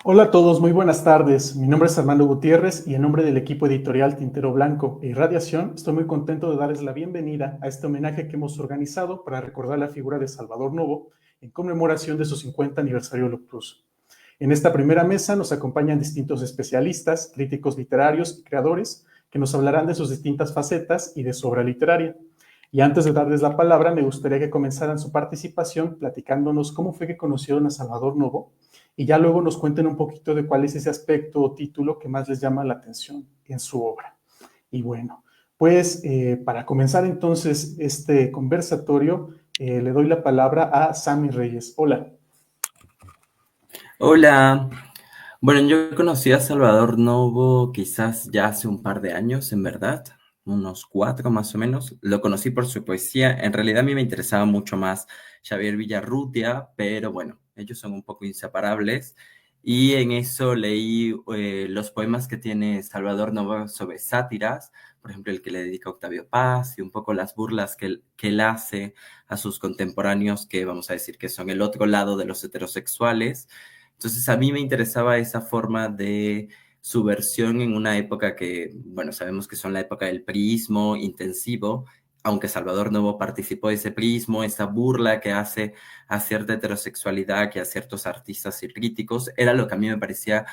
Hola a todos, muy buenas tardes. Mi nombre es Armando Gutiérrez y en nombre del equipo editorial Tintero Blanco e Irradiación estoy muy contento de darles la bienvenida a este homenaje que hemos organizado para recordar la figura de Salvador Novo en conmemoración de su 50 aniversario luctuoso. En esta primera mesa nos acompañan distintos especialistas, críticos literarios y creadores que nos hablarán de sus distintas facetas y de su obra literaria. Y antes de darles la palabra, me gustaría que comenzaran su participación platicándonos cómo fue que conocieron a Salvador Novo y ya luego nos cuenten un poquito de cuál es ese aspecto o título que más les llama la atención en su obra. Y bueno, pues para comenzar entonces este conversatorio, le doy la palabra a Sammy Reyes. Hola. Hola, bueno, yo conocí a Salvador Novo quizás ya hace un par de años, en verdad, unos 4 más o menos. Lo conocí por su poesía. En realidad a mí me interesaba mucho más Xavier Villarrutia, pero bueno, ellos son un poco inseparables. Y en eso leí los poemas que tiene Salvador Novo sobre sátiras, por ejemplo, el que le dedica a Octavio Paz y un poco las burlas que él hace a sus contemporáneos, que vamos a decir que son el otro lado de los heterosexuales. Entonces a mí me interesaba esa forma de subversión en una época que, bueno, sabemos que son la época del priismo intensivo, aunque Salvador Novo participó de ese priismo, esa burla que hace a cierta heterosexualidad, que a ciertos artistas y críticos, era lo que a mí me parecía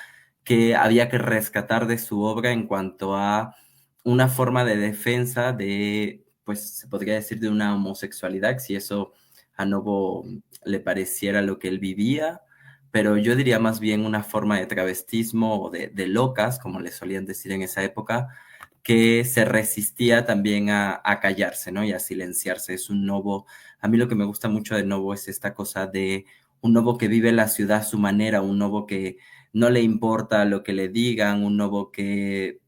que había que rescatar de su obra en cuanto a una forma de defensa de, pues se podría decir, de una homosexualidad, si eso a Novo le pareciera lo que él vivía, pero yo diría más bien una forma de travestismo o de locas, como le solían decir en esa época, que se resistía también a callarse, ¿no? Y a silenciarse. Es un Novo, a mí lo que me gusta mucho de Novo es esta cosa de un Novo que vive la ciudad a su manera, un Novo que no le importa lo que le digan, un Novo que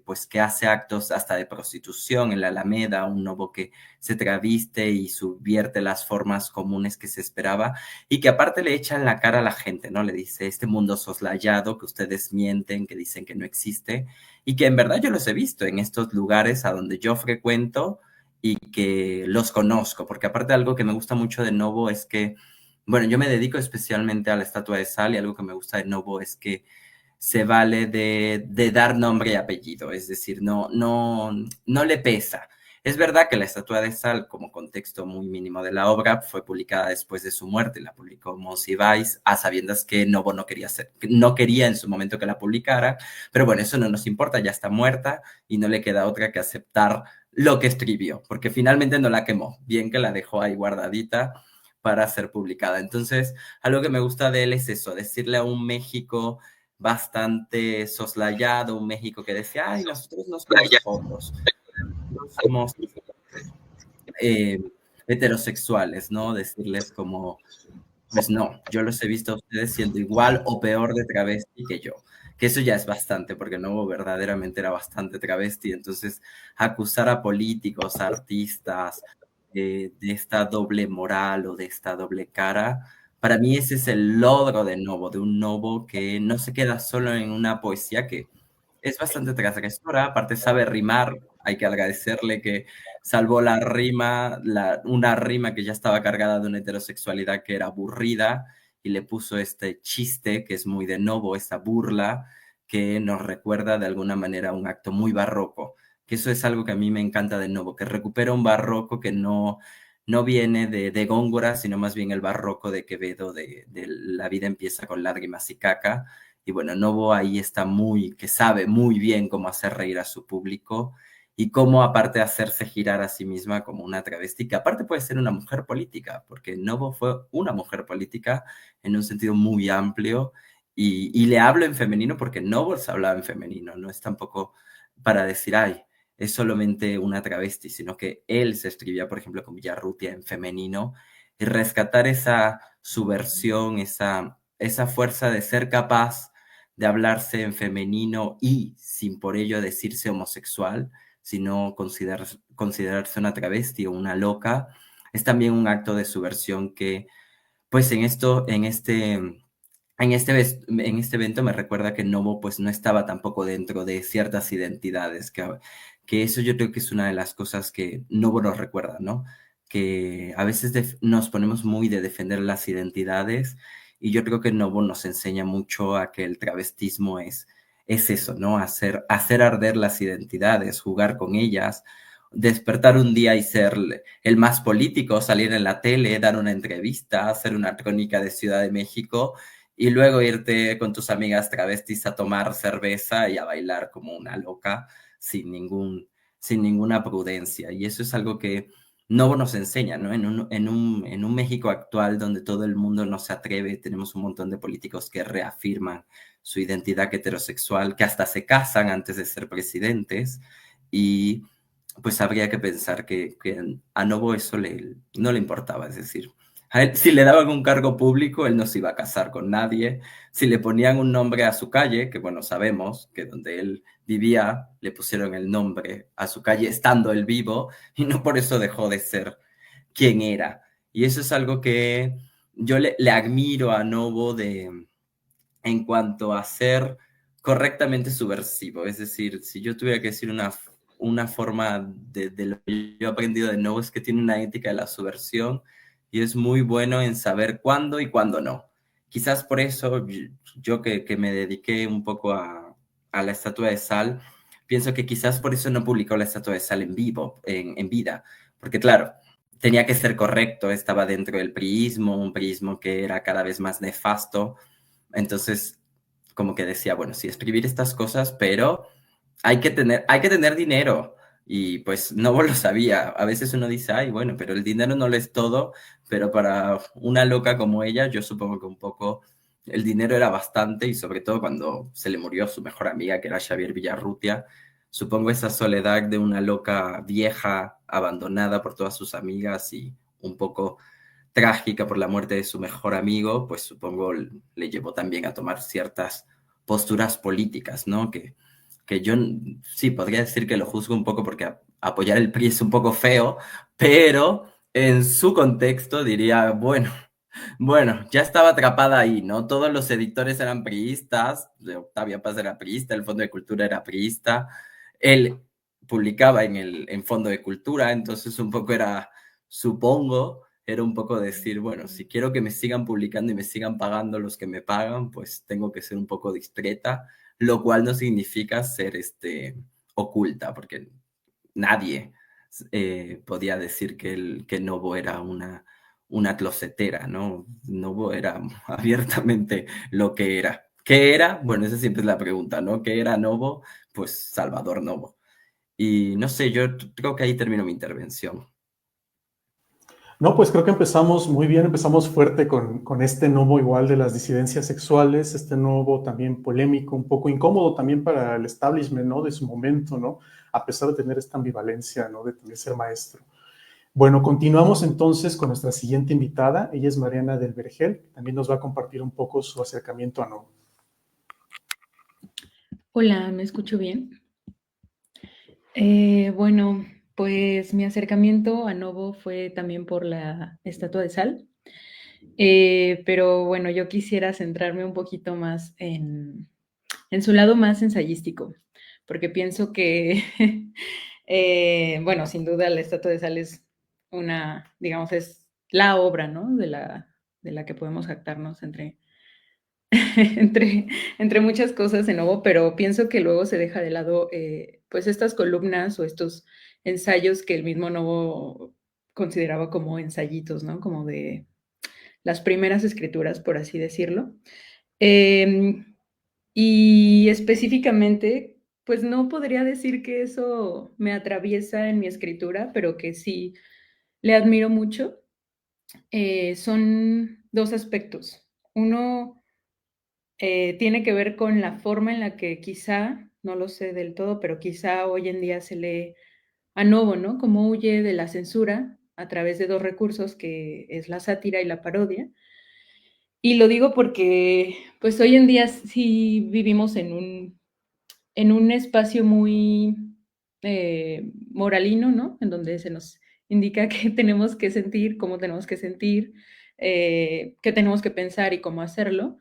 pues que hace actos hasta de prostitución en la Alameda, un Novo que se traviste y subvierte las formas comunes que se esperaba y que aparte le echan la cara a la gente, ¿no? Le dice, este mundo soslayado que ustedes mienten, que dicen que no existe, y que en verdad yo los he visto en estos lugares a donde yo frecuento y que los conozco, porque aparte algo que me gusta mucho de Novo es que, bueno, yo me dedico especialmente a la estatua de sal y algo que me gusta de Novo es que se vale de dar nombre y apellido, es decir, no le pesa. Es verdad que la estatua de sal, como contexto muy mínimo de la obra, fue publicada después de su muerte, la publicó Monsiváis, a sabiendas que Novo no quería en su momento que la publicara, pero bueno, eso no nos importa, ya está muerta y no le queda otra que aceptar lo que escribió, porque finalmente no la quemó, bien que la dejó ahí guardadita para ser publicada. Entonces, algo que me gusta de él es eso, decirle a un México bastante soslayado, un México que decía, ay, nosotros no somos jotos, no somos eh, heterosexuales, ¿no? Decirles como, pues no, yo los he visto a ustedes siendo igual o peor de travesti que yo, que eso ya es bastante, porque no verdaderamente era bastante travesti, entonces acusar a políticos, a artistas de esta doble moral o de esta doble cara, para mí ese es el logro de Novo, de un Novo que no se queda solo en una poesía que es bastante transgresora, aparte sabe rimar, hay que agradecerle que salvó la rima, una rima que ya estaba cargada de una heterosexualidad que era aburrida y le puso este chiste que es muy de Novo, esa burla que nos recuerda de alguna manera un acto muy barroco, que eso es algo que a mí me encanta de Novo, que recupera un barroco que no viene de Góngora, sino más bien el barroco de Quevedo, de La vida empieza con lágrimas y caca. Y bueno, Novo ahí está que sabe muy bien cómo hacer reír a su público y cómo aparte hacerse girar a sí misma como una travesti, que aparte puede ser una mujer política, porque Novo fue una mujer política en un sentido muy amplio y le hablo en femenino porque Novo se hablaba en femenino, no es tampoco para decir, ay, es solamente una travesti, sino que él se escribía, por ejemplo, con Villarrutia en femenino y rescatar esa subversión, esa fuerza de ser capaz de hablarse en femenino y sin por ello decirse homosexual, sino considerarse una travesti o una loca, es también un acto de subversión que, pues en este evento me recuerda que Novo pues no estaba tampoco dentro de ciertas identidades, que eso yo creo que es una de las cosas que Novo nos recuerda, ¿no? Que a veces nos ponemos muy de defender las identidades Y yo creo que Novo nos enseña mucho a que el travestismo es eso, ¿no? Hacer arder las identidades, jugar con ellas, despertar un día y ser el más político, salir en la tele, dar una entrevista, hacer una crónica de Ciudad de México y luego irte con tus amigas travestis a tomar cerveza y a bailar como una loca sin ninguna prudencia. Y eso es algo que Novo nos enseña, ¿no? En un México actual donde todo el mundo no se atreve, tenemos un montón de políticos que reafirman su identidad heterosexual, que hasta se casan antes de ser presidentes, y pues habría que pensar que a Novo eso no le importaba, es decir, a él, si le daban un cargo público, él no se iba a casar con nadie, si le ponían un nombre a su calle, que bueno, sabemos que donde él vivía, le pusieron el nombre a su calle estando él vivo, y no por eso dejó de ser quien era. Y eso es algo que yo le admiro a Novo en cuanto a ser correctamente subversivo. Es decir, si yo tuviera que decir una forma de lo que yo he aprendido de Novo es que tiene una ética de la subversión y es muy bueno en saber cuándo y cuándo no. Quizás por eso yo que me dediqué un poco a la Estatua de Sal, pienso que quizás por eso no publicó la Estatua de Sal en vivo, en vida, porque claro, tenía que ser correcto, estaba dentro del priismo, un priismo que era cada vez más nefasto, entonces como que decía, bueno, sí, escribir estas cosas, pero hay que tener dinero. Y pues no lo sabía. A veces uno dice, ay, bueno, pero el dinero no lo es todo, pero para una loca como ella, yo supongo que un poco el dinero era bastante, y sobre todo cuando se le murió su mejor amiga, que era Xavier Villarrutia, supongo esa soledad de una loca vieja, abandonada por todas sus amigas y un poco trágica por la muerte de su mejor amigo, pues supongo le llevó también a tomar ciertas posturas políticas, ¿no? Que yo sí podría decir que lo juzgo un poco porque apoyar el PRI es un poco feo, pero en su contexto diría, bueno, ya estaba atrapada ahí, ¿no? Todos los editores eran priistas, Octavia Paz era priista, el Fondo de Cultura era priista, él publicaba en Fondo de Cultura, entonces un poco era, supongo, era un poco decir, bueno, si quiero que me sigan publicando y me sigan pagando los que me pagan, pues tengo que ser un poco discreta, lo cual no significa ser oculta, porque nadie podía decir que Novo era una closetera, ¿no? Novo era abiertamente lo que era. ¿Qué era? Bueno, esa siempre es la pregunta, ¿no? ¿Qué era Novo? Pues Salvador Novo. Y no sé, yo creo que ahí termino mi intervención. No, pues creo que empezamos muy bien, empezamos fuerte con este Novo igual de las disidencias sexuales, este Novo también polémico, un poco incómodo también para el establishment, ¿no? De su momento, ¿no? A pesar de tener esta ambivalencia, ¿no? De también ser maestro. Bueno, continuamos entonces con nuestra siguiente invitada. Ella es Mariana del Vergel. También nos va a compartir un poco su acercamiento a Novo. Hola, ¿me escucho bien? Bueno, pues mi acercamiento a Novo fue también por la Estatua de Sal, pero bueno, yo quisiera centrarme un poquito más en su lado más ensayístico, porque pienso que, bueno, sin duda la Estatua de Sal es una, digamos, es la obra, ¿no? De la que podemos jactarnos entre, entre muchas cosas de nuevo, pero pienso que luego se deja de lado pues estas columnas o estos ensayos que el mismo Novo consideraba como ensayitos, ¿no? Como de las primeras escrituras, por así decirlo. Eh, y específicamente, pues no podría decir que eso me atraviesa en mi escritura, pero que sí le admiro mucho. Son dos aspectos. Uno, tiene que ver con la forma en la que quizá, no lo sé del todo, pero quizá hoy en día se lee a Novo, ¿no? Como huye de la censura a través de dos recursos, que es la sátira y la parodia. Y lo digo porque, pues hoy en día sí vivimos en un espacio muy moralino, ¿no? En donde se nos indica qué tenemos que sentir, cómo tenemos que sentir, qué tenemos que pensar y cómo hacerlo.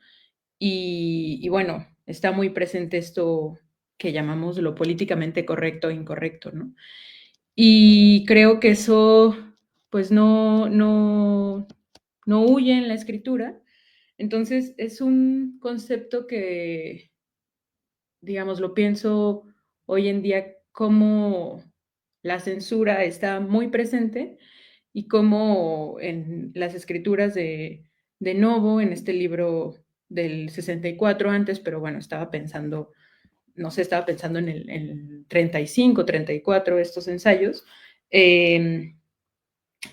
Y bueno, está muy presente esto que llamamos lo políticamente correcto e incorrecto, ¿no? Y creo que eso, pues no huye en la escritura, Entonces, es un concepto que, digamos, lo pienso hoy en día como la censura está muy presente y como en las escrituras de Novo, en este libro del 64 antes, pero bueno, estaba pensando, no sé, estaba pensando en el 35, 34, estos ensayos,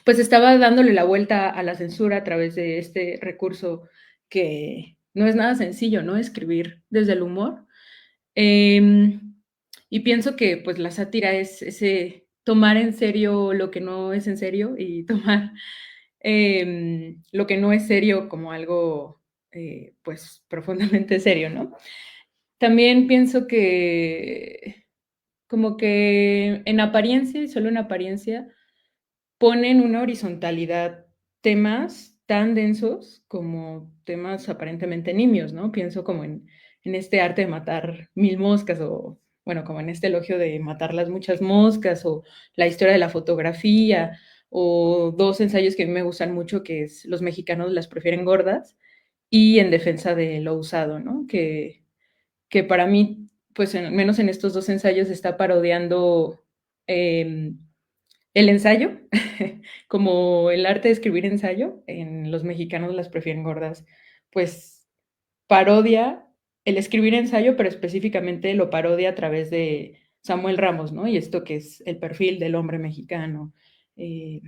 pues estaba dándole la vuelta a la censura a través de este recurso que no es nada sencillo, ¿no? Escribir desde el humor. Y pienso que pues la sátira es ese tomar en serio lo que no es en serio y tomar lo que no es serio como algo pues profundamente serio, ¿no? También pienso que como que en apariencia y solo en apariencia ponen una horizontalidad temas tan densos como temas aparentemente nimios, ¿no? Pienso como en este arte de matar 1000 moscas o, bueno, como en este elogio de matar las muchas moscas o la historia de la fotografía o dos ensayos que a mí me gustan mucho, que es Los mexicanos las prefieren gordas y En defensa de lo usado, ¿no? Que para mí, pues al menos en estos dos ensayos está parodiando el ensayo, como el arte de escribir ensayo, en Los mexicanos las prefieren gordas, pues parodia el escribir ensayo, pero específicamente lo parodia a través de Samuel Ramos, ¿no? Y esto que es el perfil del hombre mexicano, eh,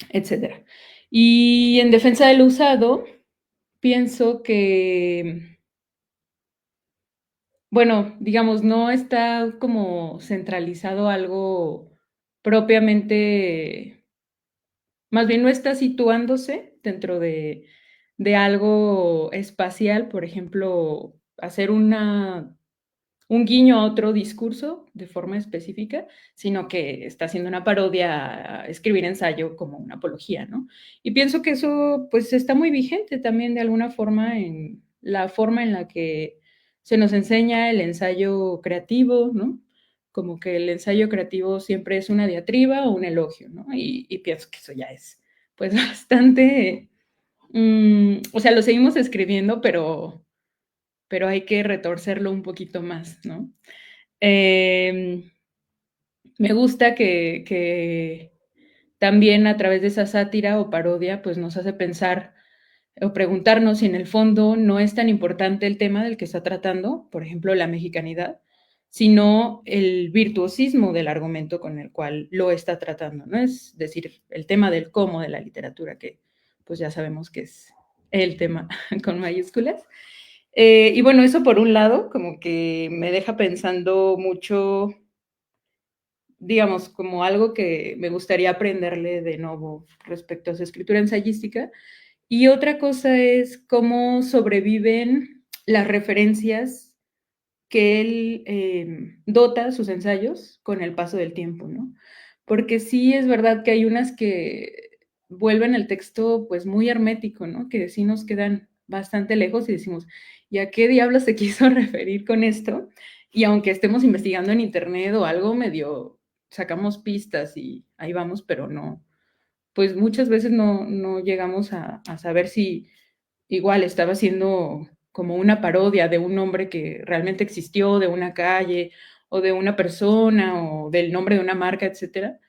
etcétera. Y en defensa del usado, pienso que, bueno, digamos, no está como centralizado algo propiamente, más bien no está situándose dentro de algo espacial, por ejemplo, hacer un guiño a otro discurso de forma específica, sino que está haciendo una parodia a escribir ensayo como una apología, ¿no? Y pienso que eso pues está muy vigente también de alguna forma en la forma en la que se nos enseña el ensayo creativo, ¿no? Como que el ensayo creativo siempre es una diatriba o un elogio, ¿no? Y pienso que eso ya es pues bastante, o sea, lo seguimos escribiendo, pero hay que retorcerlo un poquito más, ¿no? Eh, Me gusta que también a través de esa sátira o parodia, pues nos hace pensar o preguntarnos si en el fondo no es tan importante el tema del que está tratando, por ejemplo, la mexicanidad, sino el virtuosismo del argumento con el cual lo está tratando, ¿no? Es decir, el tema del cómo de la literatura, que pues ya sabemos que es el tema con mayúsculas. Y bueno, eso por un lado, como que me deja pensando mucho, digamos, como algo que me gustaría aprenderle de nuevo respecto a su escritura ensayística. Y otra cosa es cómo sobreviven las referencias que él dota sus ensayos con el paso del tiempo, ¿no? Porque sí es verdad que hay unas que vuelven el texto pues muy hermético, ¿no? Que sí nos quedan bastante lejos y decimos, ¿y a qué diablos se quiso referir con esto? Y aunque estemos investigando en internet o algo, medio sacamos pistas y ahí vamos, pero no, pues muchas veces no llegamos a saber si igual estaba haciendo como una parodia de un nombre que realmente existió, de una calle o de una persona o del nombre de una marca, etcétera.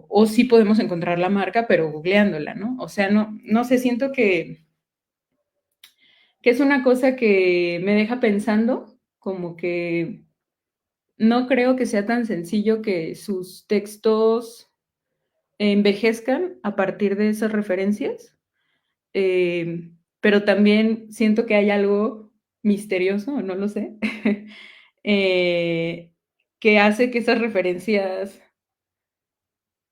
O sí podemos encontrar la marca, pero googleándola, ¿no? O sea, no sé, siento que es una cosa que me deja pensando, como que no creo que sea tan sencillo que sus textos envejezcan a partir de esas referencias. Pero también siento que hay algo misterioso, no lo sé, eh, que hace que esas referencias,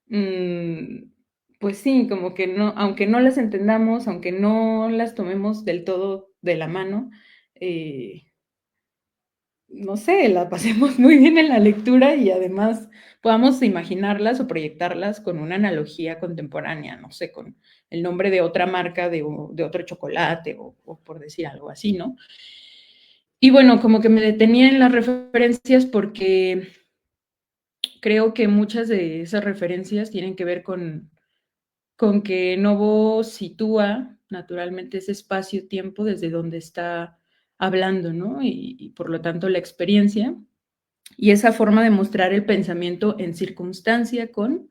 mm, pues sí, como que no, aunque no las entendamos, aunque no las tomemos del todo de la mano, eh, no sé, la pasemos muy bien en la lectura y además podamos imaginarlas o proyectarlas con una analogía contemporánea, no sé, con el nombre de otra marca, de otro chocolate o por decir algo así, ¿no? Y bueno, como que me detenía en las referencias porque creo que muchas de esas referencias tienen que ver con que Novo sitúa naturalmente ese espacio-tiempo desde donde está hablando, ¿no? Y por lo tanto la experiencia y esa forma de mostrar el pensamiento en circunstancia con,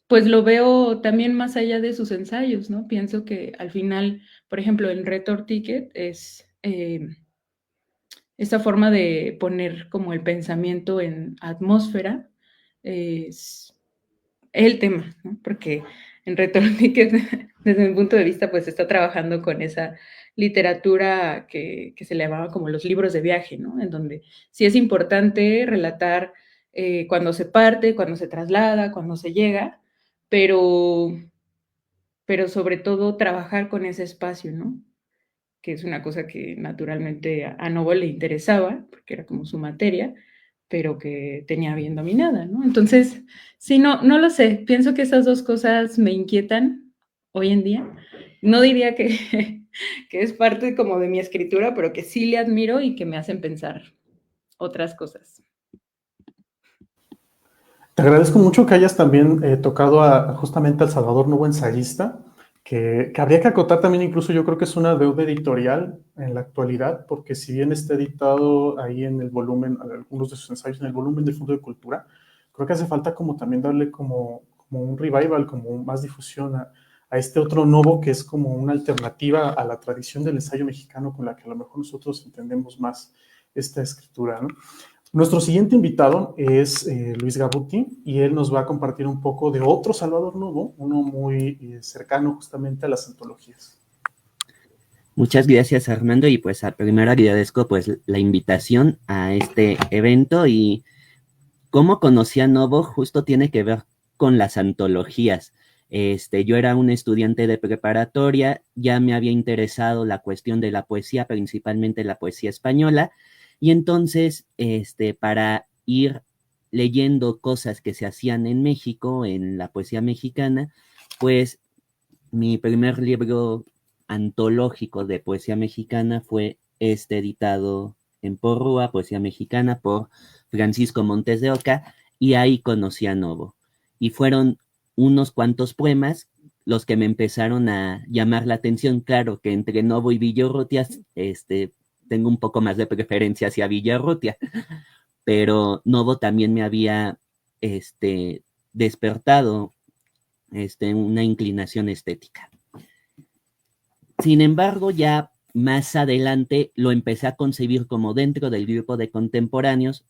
pues lo veo también más allá de sus ensayos, ¿no? Pienso que al final, por ejemplo, en Retor Ticket es esta forma de poner como el pensamiento en atmósfera, es el tema, ¿no? Porque en Retor Ticket, desde mi punto de vista, pues está trabajando con esa literatura que se le llamaba como los libros de viaje, ¿no? En donde sí es importante relatar cuando se parte, cuando se traslada, cuando se llega, pero, pero sobre todo trabajar con ese espacio, ¿no? Que es una cosa que naturalmente a Novo le interesaba, porque era como su materia, pero que tenía bien dominada, ¿no? Entonces, sí, no lo sé, pienso que esas dos cosas me inquietan hoy en día. No diría que, que es parte como de mi escritura, pero que sí le admiro y que me hacen pensar otras cosas. Te agradezco mucho que hayas también tocado justamente al Salvador Novo ensayista, que habría que acotar también, incluso yo creo que es una deuda editorial en la actualidad, porque si bien está editado ahí en el volumen, algunos de sus ensayos en el volumen del Fondo de Cultura, creo que hace falta como también darle como un revival, como más difusión a este otro Novo que es como una alternativa a la tradición del ensayo mexicano con la que a lo mejor nosotros entendemos más esta escritura, ¿no? Nuestro siguiente invitado es Luis Gabuti y él nos va a compartir un poco de otro Salvador Novo, uno muy cercano justamente a las antologías. Muchas gracias, Armando, y pues primero agradezco pues la invitación a este evento. Y cómo conocí a Novo justo tiene que ver con las antologías. Yo era un estudiante de preparatoria, ya me había interesado la cuestión de la poesía, principalmente la poesía española, y entonces, para ir leyendo cosas que se hacían en México, en la poesía mexicana, pues mi primer libro antológico de poesía mexicana fue editado en Porrúa, Poesía Mexicana, por Francisco Montes de Oca, y ahí conocí a Novo. Y fueron unos cuantos poemas los que me empezaron a llamar la atención. Claro que entre Novo y Villarrutia, tengo un poco más de preferencia hacia Villarrutia, pero Novo también me había despertado una inclinación estética. Sin embargo, ya más adelante lo empecé a concebir como dentro del grupo de contemporáneos,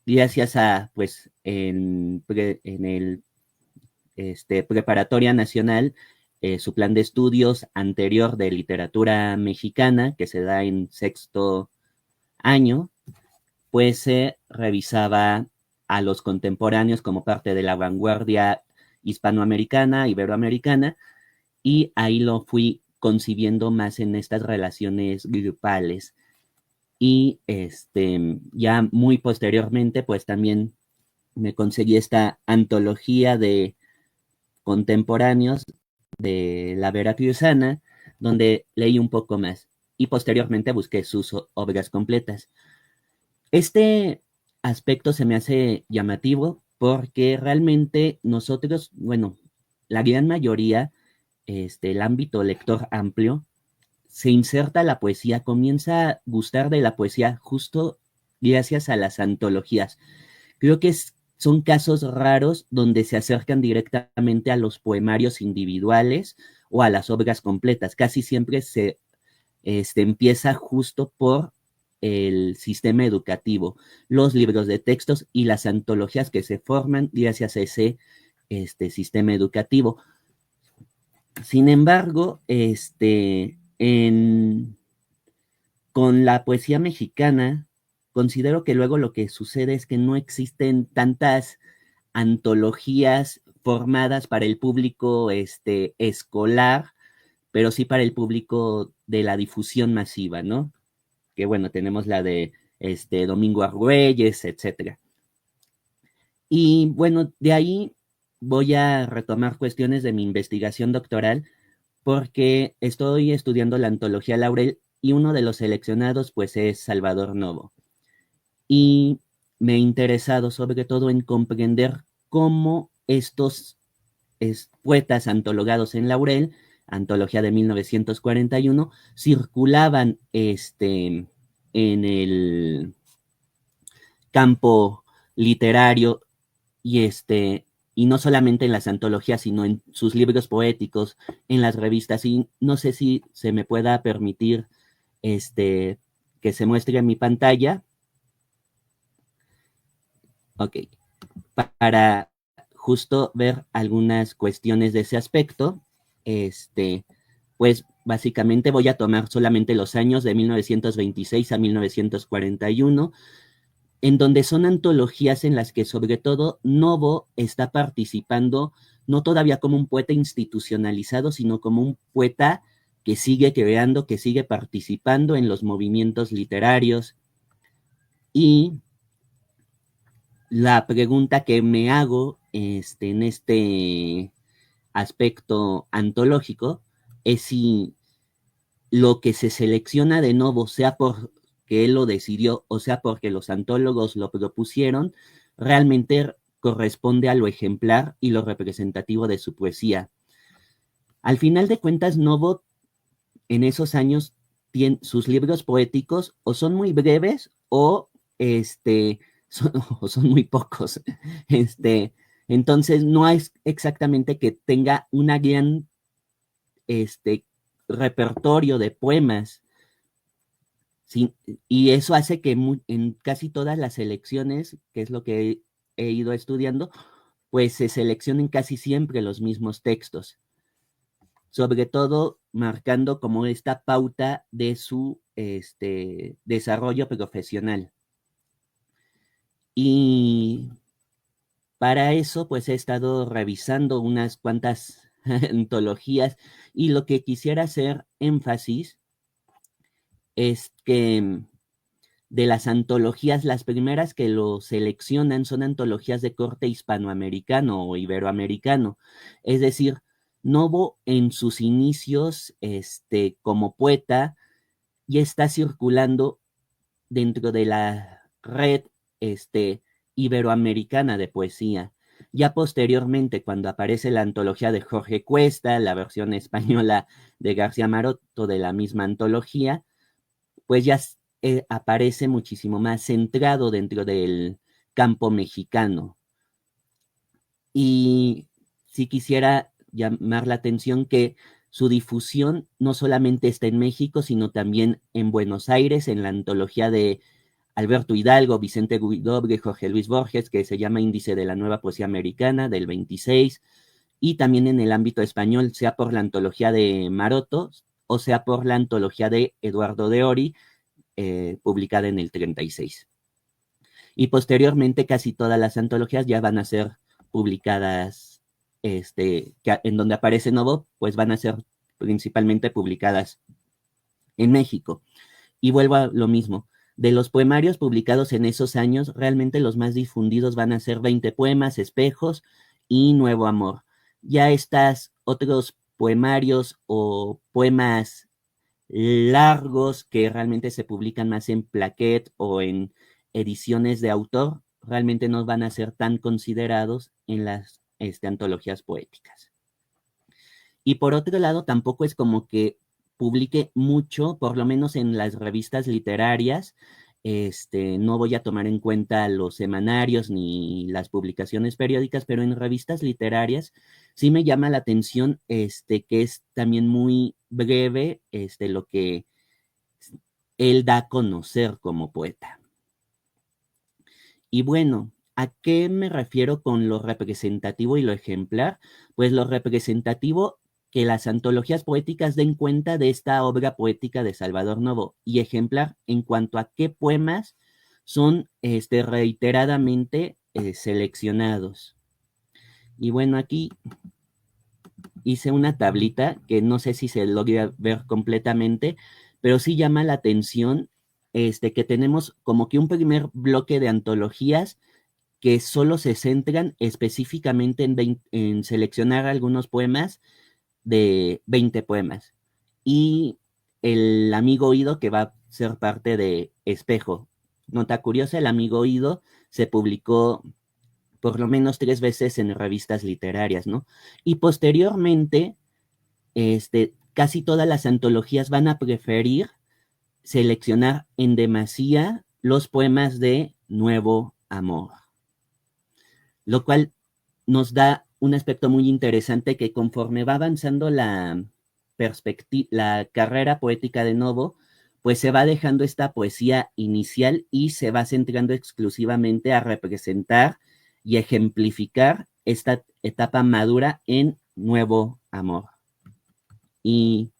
gracias a, pues, en el Preparatoria Nacional, su plan de estudios anterior de literatura mexicana, que se da en sexto año, pues se revisaba a los contemporáneos como parte de la vanguardia hispanoamericana, iberoamericana, y ahí lo fui concibiendo más en estas relaciones grupales. Y ya muy posteriormente, pues también me conseguí esta antología de contemporáneos de la Veracruzana, donde leí un poco más y posteriormente busqué sus obras completas. Este aspecto se me hace llamativo porque realmente nosotros, bueno, la gran mayoría, el ámbito lector amplio, se inserta la poesía, comienza a gustar de la poesía justo gracias a las antologías. Creo que son casos raros donde se acercan directamente a los poemarios individuales o a las obras completas. Casi siempre se empieza justo por el sistema educativo, los libros de textos y las antologías que se forman gracias a ese sistema educativo. Sin embargo, con la poesía mexicana, considero que luego lo que sucede es que no existen tantas antologías formadas para el público escolar, pero sí para el público de la difusión masiva, ¿no? Que bueno, tenemos la de Domingo Argüelles, etcétera. Y bueno, de ahí voy a retomar cuestiones de mi investigación doctoral porque estoy estudiando la antología Laurel y uno de los seleccionados pues es Salvador Novo. Y me he interesado sobre todo en comprender cómo estos poetas antologados en Laurel, antología de 1941, circulaban en el campo literario y y no solamente en las antologías, sino en sus libros poéticos, en las revistas. Y no sé si se me pueda permitir que se muestre en mi pantalla. Ok. Para justo ver algunas cuestiones de ese aspecto, pues básicamente voy a tomar solamente los años de 1926 a 1941, en donde son antologías en las que sobre todo Novo está participando, no todavía como un poeta institucionalizado, sino como un poeta que sigue creando, que sigue participando en los movimientos literarios. Y la pregunta que me hago en este aspecto antológico es si lo que se selecciona de Novo, sea porque él lo decidió o sea porque los antólogos lo propusieron, realmente corresponde a lo ejemplar y lo representativo de su poesía. Al final de cuentas, Novo en esos años sus libros poéticos o son muy breves o son muy pocos. Entonces no es exactamente que tenga una gran repertorio de poemas. Sí, y eso hace que en casi todas las selecciones, que es lo que he ido estudiando, pues se seleccionen casi siempre los mismos textos, sobre todo marcando como esta pauta de su desarrollo profesional. Y para eso, pues he estado revisando unas cuantas antologías y lo que quisiera hacer énfasis es que de las antologías, las primeras que lo seleccionan son antologías de corte hispanoamericano o iberoamericano. Es decir, Novo en sus inicios como poeta ya está circulando dentro de la red iberoamericana de poesía. Ya posteriormente, cuando aparece la antología de Jorge Cuesta, la versión española de García Maroto de la misma antología, pues ya aparece muchísimo más centrado dentro del campo mexicano. Y sí quisiera llamar la atención que su difusión no solamente está en México, sino también en Buenos Aires, en la antología de Alberto Hidalgo, Vicente Huidobro, Jorge Luis Borges, que se llama Índice de la Nueva Poesía Americana, del 26, y también en el ámbito español, sea por la antología de Maroto, o sea por la antología de Eduardo de Ori, publicada en el 36. Y posteriormente casi todas las antologías ya van a ser publicadas, en donde aparece Novo, pues van a ser principalmente publicadas en México. Y vuelvo a lo mismo, de los poemarios publicados en esos años, realmente los más difundidos van a ser 20 poemas, Espejos y Nuevo Amor. Ya estas otros poemarios o poemas largos que realmente se publican más en plaquet o en ediciones de autor, realmente no van a ser tan considerados en las antologías poéticas. Y por otro lado, tampoco es como que publique mucho, por lo menos en las revistas literarias. No voy a tomar en cuenta los semanarios ni las publicaciones periódicas, pero en revistas literarias sí me llama la atención que es también muy breve lo que él da a conocer como poeta. Y bueno, ¿a qué me refiero con lo representativo y lo ejemplar? Pues lo representativo, que las antologías poéticas den cuenta de esta obra poética de Salvador Novo, y ejemplar en cuanto a qué poemas son reiteradamente seleccionados. Y bueno, aquí hice una tablita que no sé si se logra ver completamente, pero sí llama la atención que tenemos como que un primer bloque de antologías que solo se centran específicamente en seleccionar algunos poemas de 20 poemas. Y el amigo oído, que va a ser parte de Espejo. Nota curiosa, el amigo oído se publicó por lo menos 3 veces en revistas literarias, ¿no? Y posteriormente, casi todas las antologías van a preferir seleccionar en demasía los poemas de Nuevo Amor, lo cual nos da un aspecto muy interesante que conforme va avanzando la carrera poética de Novo, pues se va dejando esta poesía inicial y se va centrando exclusivamente a representar y ejemplificar esta etapa madura en Nuevo Amor. Y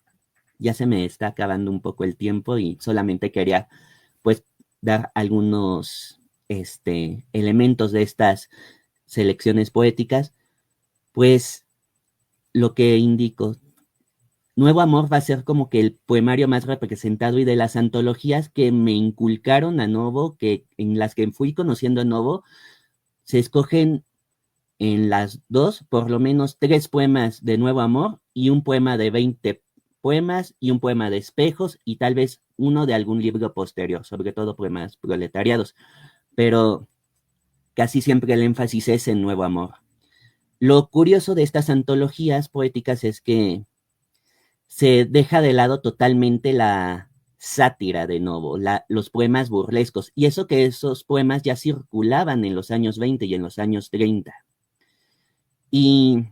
ya se me está acabando un poco el tiempo y solamente quería pues dar algunos elementos de estas selecciones poéticas. Pues lo que indico, Nuevo Amor va a ser como que el poemario más representado y de las antologías que me inculcaron a Novo, que en las que fui conociendo a Novo, se escogen en las dos por lo menos 3 poemas de Nuevo Amor y un poema de 20 poemas y un poema de espejos y tal vez uno de algún libro posterior, sobre todo poemas proletariados, pero casi siempre el énfasis es en Nuevo Amor. Lo curioso de estas antologías poéticas es que se deja de lado totalmente la sátira de Novo, los poemas burlescos, y eso que esos poemas ya circulaban en los años 20 y en los años 30. Y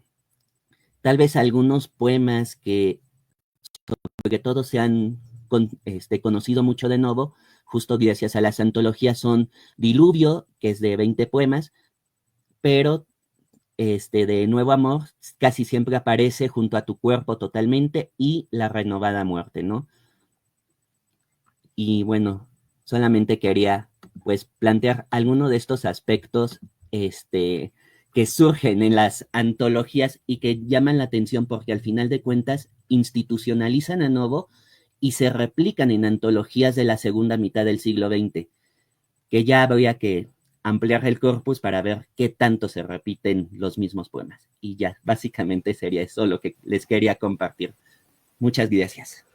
tal vez algunos poemas que sobre todo se han conocido mucho de Novo, justo gracias a las antologías, son Diluvio, que es de 20 poemas, pero de Nuevo Amor casi siempre aparece Junto a tu cuerpo totalmente y La renovada muerte, ¿no? Y bueno, solamente quería pues plantear alguno de estos aspectos que surgen en las antologías y que llaman la atención porque al final de cuentas institucionalizan a Novo y se replican en antologías de la segunda mitad del siglo XX, que ya habría que ampliar el corpus para ver qué tanto se repiten los mismos poemas. Y ya, básicamente sería eso lo que les quería compartir. Muchas gracias.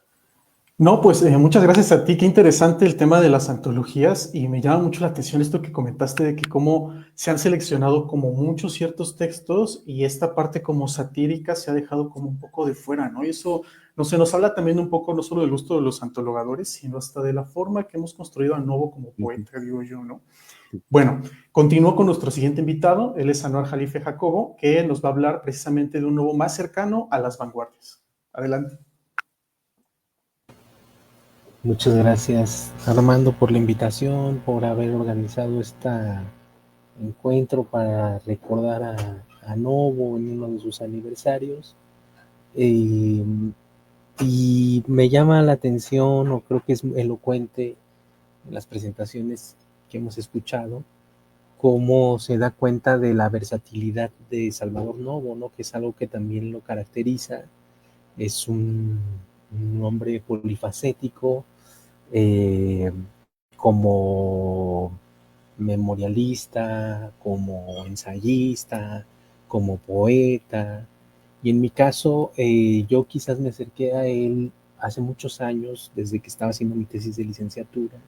No, pues muchas gracias a ti. Qué interesante el tema de las antologías y me llama mucho la atención esto que comentaste de que cómo se han seleccionado como muchos ciertos textos y esta parte como satírica se ha dejado como un poco de fuera, ¿no? Y eso no se nos habla también un poco no solo del gusto de los antologadores, sino hasta de la forma que hemos construido a Novo como poeta, digo yo, ¿no? Bueno, continúo con nuestro siguiente invitado. Él es Anuar Jalife Jacobo, que nos va a hablar precisamente de un Novo más cercano a las vanguardias. Adelante. Muchas gracias, Armando, por la invitación, por haber organizado este encuentro para recordar a Novo en uno de sus aniversarios. Y me llama la atención, o creo que es elocuente en las presentaciones que hemos escuchado, cómo se da cuenta de la versatilidad de Salvador Novo, ¿no? Que es algo que también lo caracteriza. Es un hombre polifacético, como memorialista, como ensayista, como poeta. Y en mi caso, yo quizás me acerqué a él hace muchos años, desde que estaba haciendo mi tesis de licenciatura,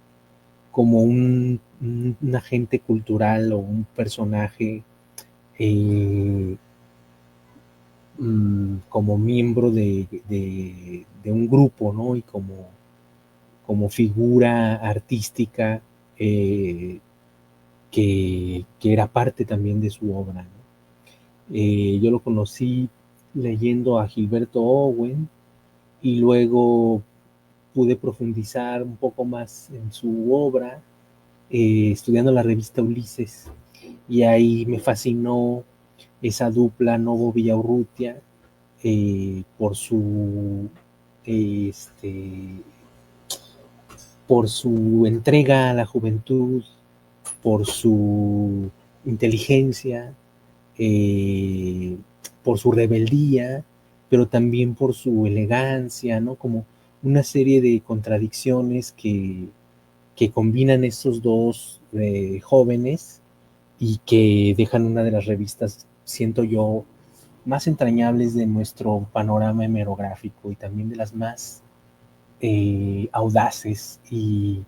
como un agente cultural o un personaje como miembro de un grupo, ¿no? Y como figura artística que era parte también de su obra, ¿no? Yo lo conocí leyendo a Gilberto Owen y luego pude profundizar un poco más en su obra estudiando la revista Ulises, y ahí me fascinó esa dupla Novo Villaurrutia por su por su entrega a la juventud, por su inteligencia, por su rebeldía, pero también por su elegancia, ¿no? Como una serie de contradicciones que combinan estos dos jóvenes y que dejan una de las revistas, siento yo, más entrañables de nuestro panorama hemerográfico y también de las más audaces y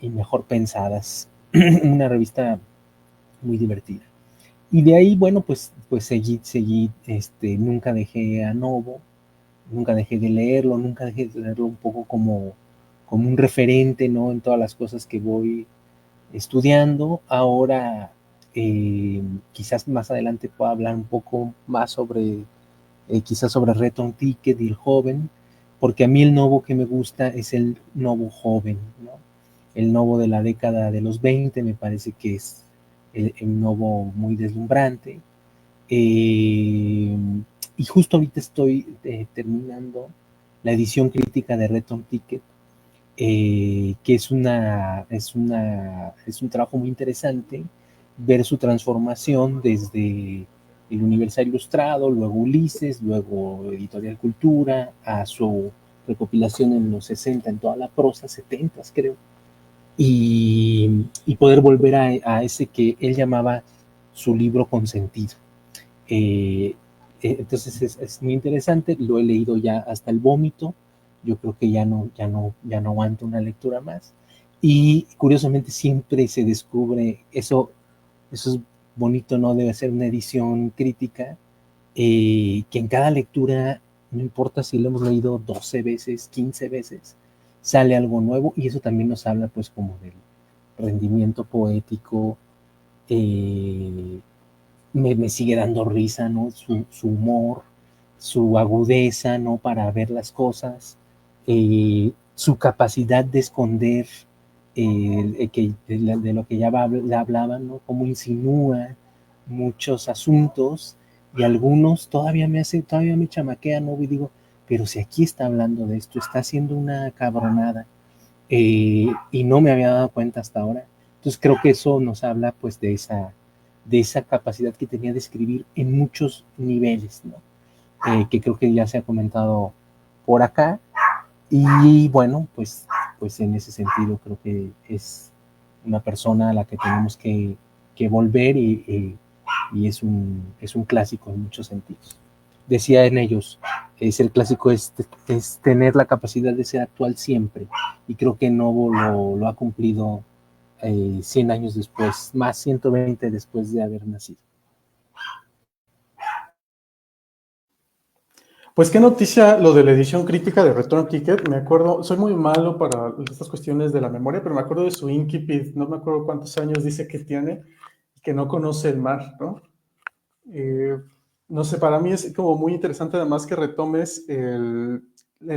mejor pensadas. Una revista muy divertida. Y de ahí, bueno, pues seguí, nunca dejé a Novo, nunca dejé de leerlo, nunca dejé de leerlo un poco como un referente, ¿no? En todas las cosas que voy estudiando. Ahora, quizás más adelante pueda hablar un poco más sobre, quizás sobre Return Ticket y el joven, porque a mí el Novo que me gusta es el Novo joven, ¿no? El Novo de la década de los 20 me parece que es el Novo muy deslumbrante. Y justo ahorita estoy terminando la edición crítica de Return Ticket, que es un trabajo muy interesante ver su transformación desde el Universal Ilustrado, luego Ulises, luego Editorial Cultura, a su recopilación en los 60 en toda la prosa, 70 creo, y poder volver a ese que él llamaba su libro consentido. Entonces es muy interesante, lo he leído ya hasta el vómito, yo creo que ya no aguanto una lectura más, y curiosamente siempre se descubre, eso es bonito, ¿no? Debe ser una edición crítica, que en cada lectura, no importa si lo hemos leído 12 veces, 15 veces, sale algo nuevo, y eso también nos habla pues como del rendimiento poético. Me sigue dando risa, ¿no? Su humor, su agudeza, ¿no? Para ver las cosas, su capacidad de esconder de lo que ya hablaban, ¿no? Cómo insinúa muchos asuntos, y algunos todavía me chamaquea, ¿no? Y digo, pero si aquí está hablando de esto, está haciendo una cabronada, y no me había dado cuenta hasta ahora. Entonces creo que eso nos habla pues de esa capacidad que tenía de escribir en muchos niveles, ¿no? Que creo que ya se ha comentado por acá. Y bueno, pues en ese sentido creo que es una persona a la que tenemos que volver, y es un clásico en muchos sentidos. Decía en ellos, ser clásico es tener la capacidad de ser actual siempre, y creo que Novo lo ha cumplido 100 años después, más 120 después de haber nacido. Pues qué noticia lo de la edición crítica de Return Ticket. Me acuerdo, soy muy malo para estas cuestiones de la memoria, pero me acuerdo de su incipit, no me acuerdo cuántos años dice que tiene, que no conoce el mar, ¿no? No sé, para mí es como muy interesante además que retomes el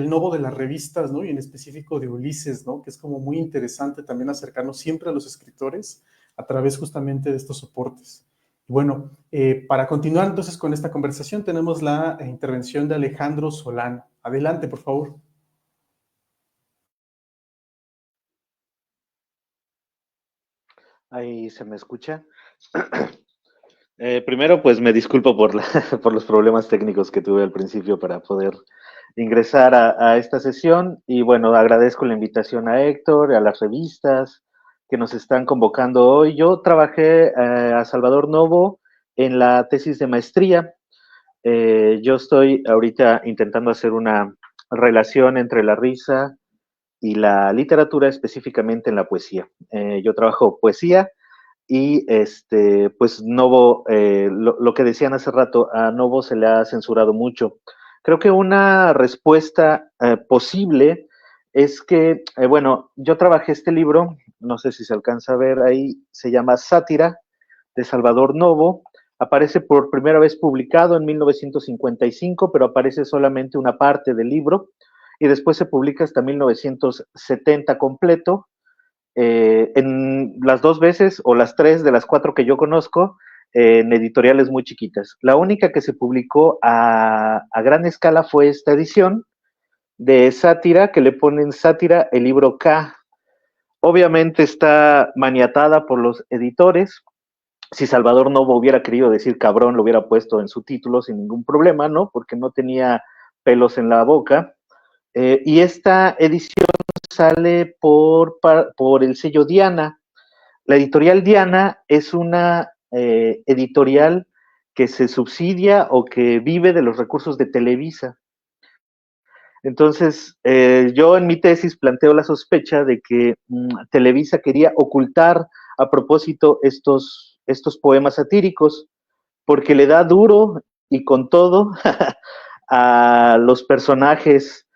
Novo de las revistas, ¿no? Y en específico de Ulises, ¿no? Que es como muy interesante también acercarnos siempre a los escritores a través justamente de estos soportes. Y bueno, para continuar entonces con esta conversación tenemos la intervención de Alejandro Solano. Adelante, por favor. Ahí se me escucha. Primero, pues me disculpo por los problemas técnicos que tuve al principio para poder ingresar a esta sesión. Y bueno, agradezco la invitación a Héctor, a las revistas que nos están convocando hoy. Yo trabajé a Salvador Novo en la tesis de maestría. Yo estoy ahorita intentando hacer una relación entre la risa y la literatura, específicamente en la poesía. Yo trabajo poesía. Y pues Novo, lo que decían hace rato, a Novo se le ha censurado mucho. Creo que una respuesta posible es que, bueno, yo trabajé este libro, no sé si se alcanza a ver ahí, se llama Sátira, de Salvador Novo. Aparece por primera vez publicado en 1955, pero aparece solamente una parte del libro, y después se publica hasta 1970 completo. En las 2 veces o las 3 de las 4 que yo conozco, en editoriales muy chiquitas. La única que se publicó a gran escala fue esta edición de Sátira, que le ponen Sátira, el libro K. Obviamente está maniatada por los editores. Si Salvador Novo hubiera querido decir cabrón, lo hubiera puesto en su título sin ningún problema, ¿no? Porque no tenía pelos en la boca. Y esta edición sale por el sello Diana. La editorial Diana es una editorial que se subsidia o que vive de los recursos de Televisa. Entonces, yo en mi tesis planteo la sospecha de que Televisa quería ocultar a propósito estos poemas satíricos. porque le da duro y con todo a los personajes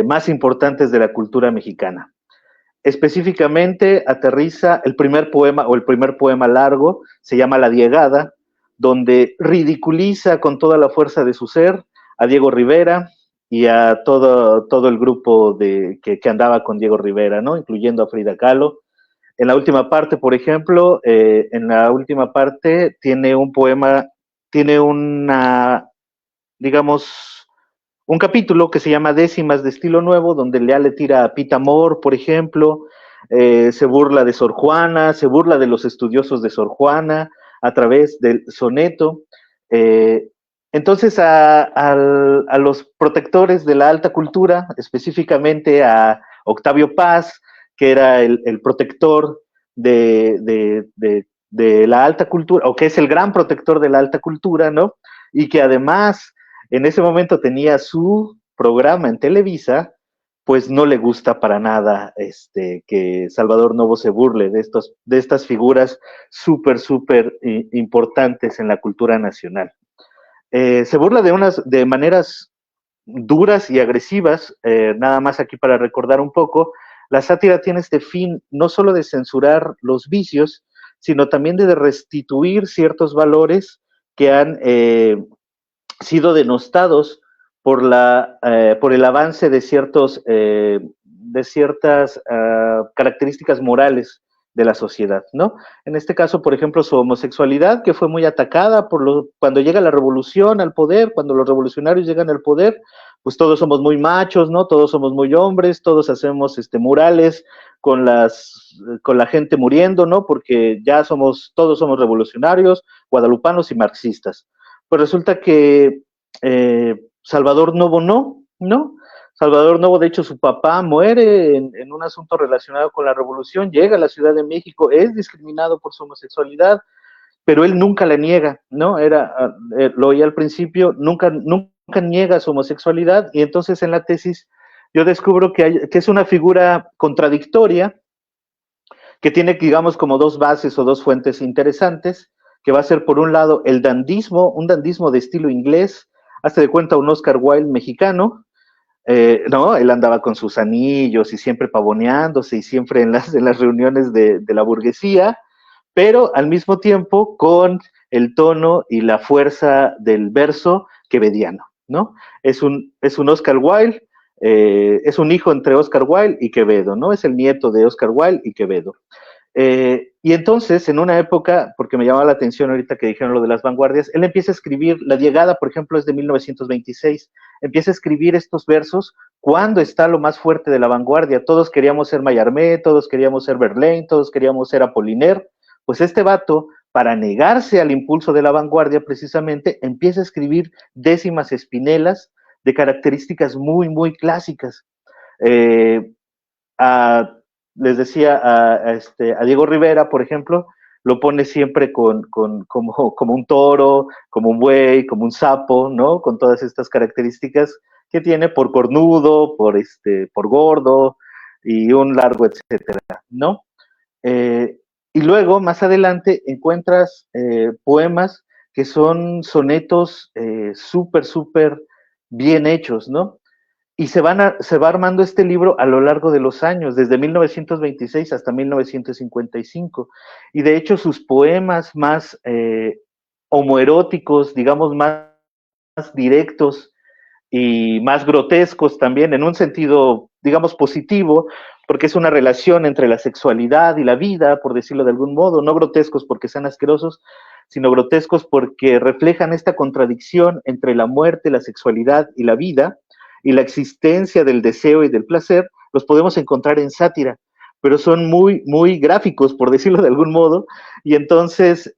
más importantes de la cultura mexicana. Específicamente aterriza el primer poema largo, se llama La Diegada, donde ridiculiza con toda la fuerza de su ser a Diego Rivera y a todo el grupo que andaba con Diego Rivera, ¿no? Incluyendo a Frida Kahlo. En la última parte, por ejemplo, tiene un poema, tiene digamos, un capítulo que se llama Décimas de estilo nuevo, donde Lea le tira a Pita Amor, por ejemplo, se burla de Sor Juana, se burla de los estudiosos de Sor Juana a través del soneto. Entonces a los protectores de la alta cultura, específicamente a Octavio Paz, que era el protector de la alta cultura, o que es el gran protector de la alta cultura, ¿no? Y que además en ese momento tenía su programa en Televisa, pues no le gusta para nada que Salvador Novo se burle de estas figuras súper importantes en la cultura nacional. Se burla de maneras duras y agresivas, nada más aquí para recordar un poco. La sátira tiene este fin no solo de censurar los vicios, sino también de restituir ciertos valores que han sido denostados por el avance de ciertas características morales de la sociedad, ¿no? En este caso, por ejemplo, su homosexualidad, que fue muy atacada cuando llega la revolución al poder, cuando los revolucionarios llegan al poder, pues todos somos muy machos, ¿no? Todos somos muy hombres, todos hacemos murales con la gente muriendo, ¿no? Porque todos somos revolucionarios, guadalupanos y marxistas. Pues resulta que Salvador Novo no. Salvador Novo, de hecho, su papá muere en un asunto relacionado con la revolución, llega a la Ciudad de México, es discriminado por su homosexualidad, pero él nunca la niega, ¿no? Lo oí al principio, nunca niega su homosexualidad, y entonces en la tesis yo descubro que es una figura contradictoria, que tiene, digamos, como dos bases o dos fuentes interesantes, que va a ser, por un lado, un dandismo de estilo inglés, hazte de cuenta un Oscar Wilde mexicano, ¿no? Él andaba con sus anillos y siempre pavoneándose y siempre en las reuniones de la burguesía, pero al mismo tiempo con el tono y la fuerza del verso quevediano, ¿no? Es un Oscar Wilde, es un hijo entre Oscar Wilde y Quevedo, ¿no? Es el nieto de Oscar Wilde y Quevedo. Y entonces, en una época, porque me llamaba la atención ahorita que dijeron lo de las vanguardias, él empieza a escribir, La Diegada, por ejemplo, es de 1926, empieza a escribir estos versos cuando está lo más fuerte de la vanguardia. Todos queríamos ser Mallarmé, todos queríamos ser Verlaine, todos queríamos ser Apollinaire. Pues este vato, para negarse al impulso de la vanguardia, precisamente, empieza a escribir décimas espinelas de características muy clásicas. Les decía a Diego Rivera, por ejemplo, lo pone siempre como un toro, como un buey, como un sapo, ¿no? Con todas estas características que tiene por cornudo, por gordo y un largo etcétera, ¿no? Y luego, más adelante, encuentras poemas que son sonetos súper bien hechos, ¿no? Y se va armando este libro a lo largo de los años, desde 1926 hasta 1955. Y de hecho sus poemas más homoeróticos, digamos, más directos y más grotescos también, en un sentido, digamos, positivo, porque es una relación entre la sexualidad y la vida, por decirlo de algún modo, no grotescos porque sean asquerosos, sino grotescos porque reflejan esta contradicción entre la muerte, la sexualidad y la vida, y la existencia del deseo y del placer, los podemos encontrar en sátira, pero son muy gráficos, por decirlo de algún modo, y entonces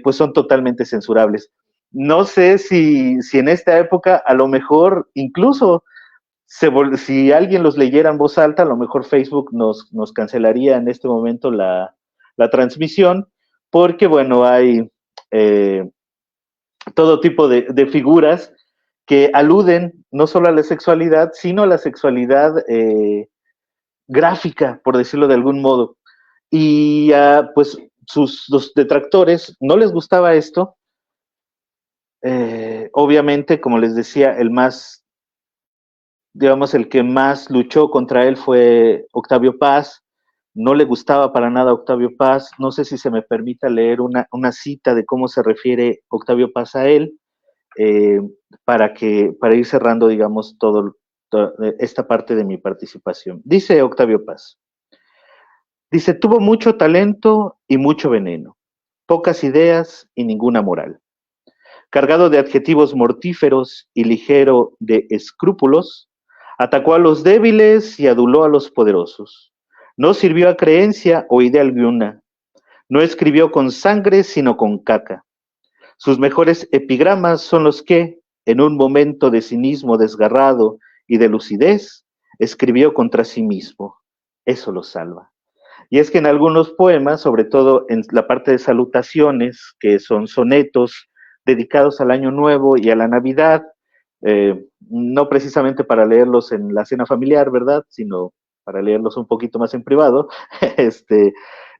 pues son totalmente censurables. No sé si en esta época, a lo mejor, incluso si alguien los leyera en voz alta, a lo mejor Facebook nos cancelaría en este momento la transmisión, porque bueno, hay todo tipo de figuras que aluden no solo a la sexualidad, sino a la sexualidad gráfica, por decirlo de algún modo. Y pues los detractores no les gustaba esto, obviamente, como les decía, el que más luchó contra él fue Octavio Paz. No le gustaba para nada a Octavio Paz. No sé si se me permita leer una cita de cómo se refiere Octavio Paz a él, para ir cerrando, digamos, toda esta parte de mi participación. Dice Octavio Paz, dice, tuvo mucho talento y mucho veneno, pocas ideas y ninguna moral. Cargado de adjetivos mortíferos y ligero de escrúpulos, atacó a los débiles y aduló a los poderosos. No sirvió a creencia o idea alguna. No escribió con sangre, sino con caca. Sus mejores epigramas son los que, en un momento de cinismo desgarrado y de lucidez, escribió contra sí mismo. Eso lo salva. Y es que en algunos poemas, sobre todo en la parte de salutaciones, que son sonetos dedicados al Año Nuevo y a la Navidad, no precisamente para leerlos en la cena familiar, ¿verdad? Sino para leerlos un poquito más en privado, he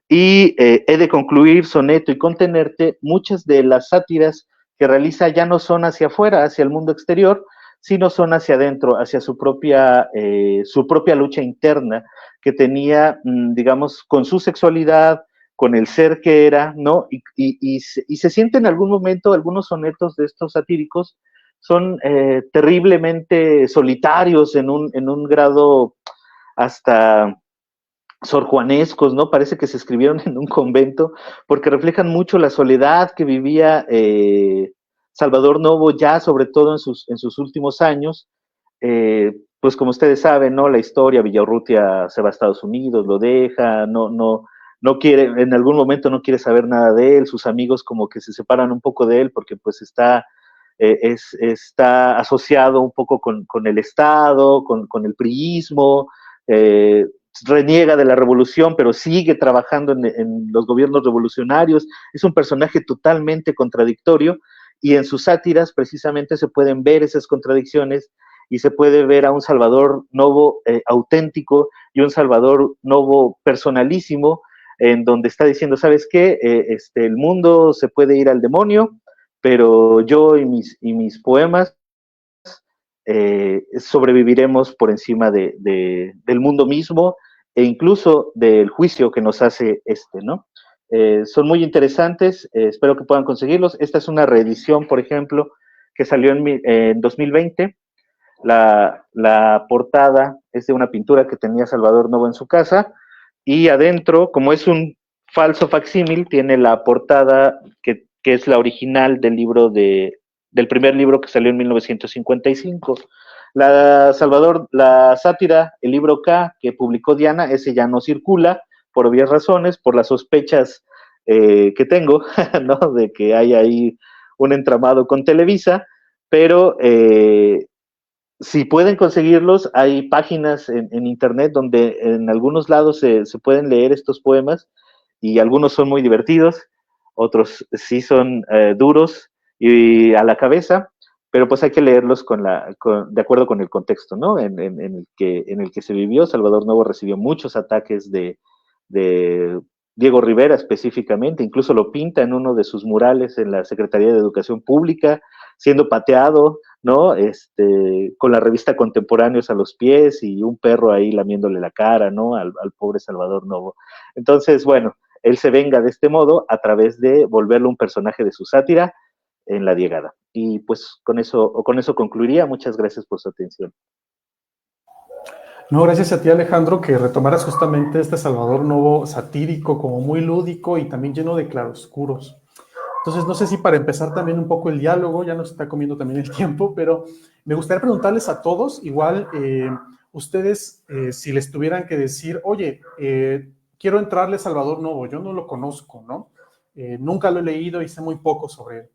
de concluir, soneto y contenerte, muchas de las sátiras que realiza ya no son hacia afuera, hacia el mundo exterior, sino son hacia adentro, hacia su propia lucha interna que tenía, digamos, con su sexualidad, con el ser que era, ¿no? Y se siente en algún momento, algunos sonetos de estos satíricos son terriblemente solitarios en un grado hasta sorjuanescos, ¿no? Parece que se escribieron en un convento, porque reflejan mucho la soledad que vivía Salvador Novo ya, sobre todo en sus últimos años. Pues como ustedes saben, ¿no? La historia, Villaurrutia se va a Estados Unidos, lo deja, no quiere, en algún momento no quiere saber nada de él, sus amigos como que se separan un poco de él porque pues está asociado un poco con el Estado, con el priismo, reniega de la revolución, pero sigue trabajando en los gobiernos revolucionarios. Es un personaje totalmente contradictorio y en sus sátiras precisamente se pueden ver esas contradicciones y se puede ver a un Salvador Novo auténtico y un Salvador Novo personalísimo, en donde está diciendo, ¿sabes qué? El mundo se puede ir al demonio, pero yo y mis poemas sobreviviremos por encima del mundo mismo e incluso del juicio que nos hace ¿no? Son muy interesantes, espero que puedan conseguirlos. Esta es una reedición, por ejemplo, que salió en 2020. La portada es de una pintura que tenía Salvador Novo en su casa y adentro, como es un falso facsímil, tiene la portada que es la original del primer libro que salió en 1955. La sátira, el libro K, que publicó Diana, ese ya no circula, por obvias razones, por las sospechas que tengo, ¿no? De que hay ahí un entramado con Televisa, pero si pueden conseguirlos, hay páginas en internet donde en algunos lados se pueden leer estos poemas y algunos son muy divertidos, otros sí son duros y a la cabeza, pero pues hay que leerlos de acuerdo con el contexto, ¿no? En el que se vivió. Salvador Novo recibió muchos ataques de Diego Rivera específicamente, incluso lo pinta en uno de sus murales en la Secretaría de Educación Pública, siendo pateado, ¿no? Con la revista Contemporáneos a los pies y un perro ahí lamiéndole la cara, ¿no? Al pobre Salvador Novo. Entonces, bueno, él se venga de este modo a través de volverlo un personaje de su sátira en La Diegada. Y pues con eso concluiría. Muchas gracias por su atención. No, gracias a ti, Alejandro, que retomaras justamente este Salvador Novo satírico, como muy lúdico y también lleno de claroscuros. Entonces, no sé si para empezar también un poco el diálogo, ya nos está comiendo también el tiempo, pero me gustaría preguntarles a todos, igual, ustedes, si les tuvieran que decir, oye, quiero entrarle a Salvador Novo, yo no lo conozco, ¿no? Nunca lo he leído y sé muy poco sobre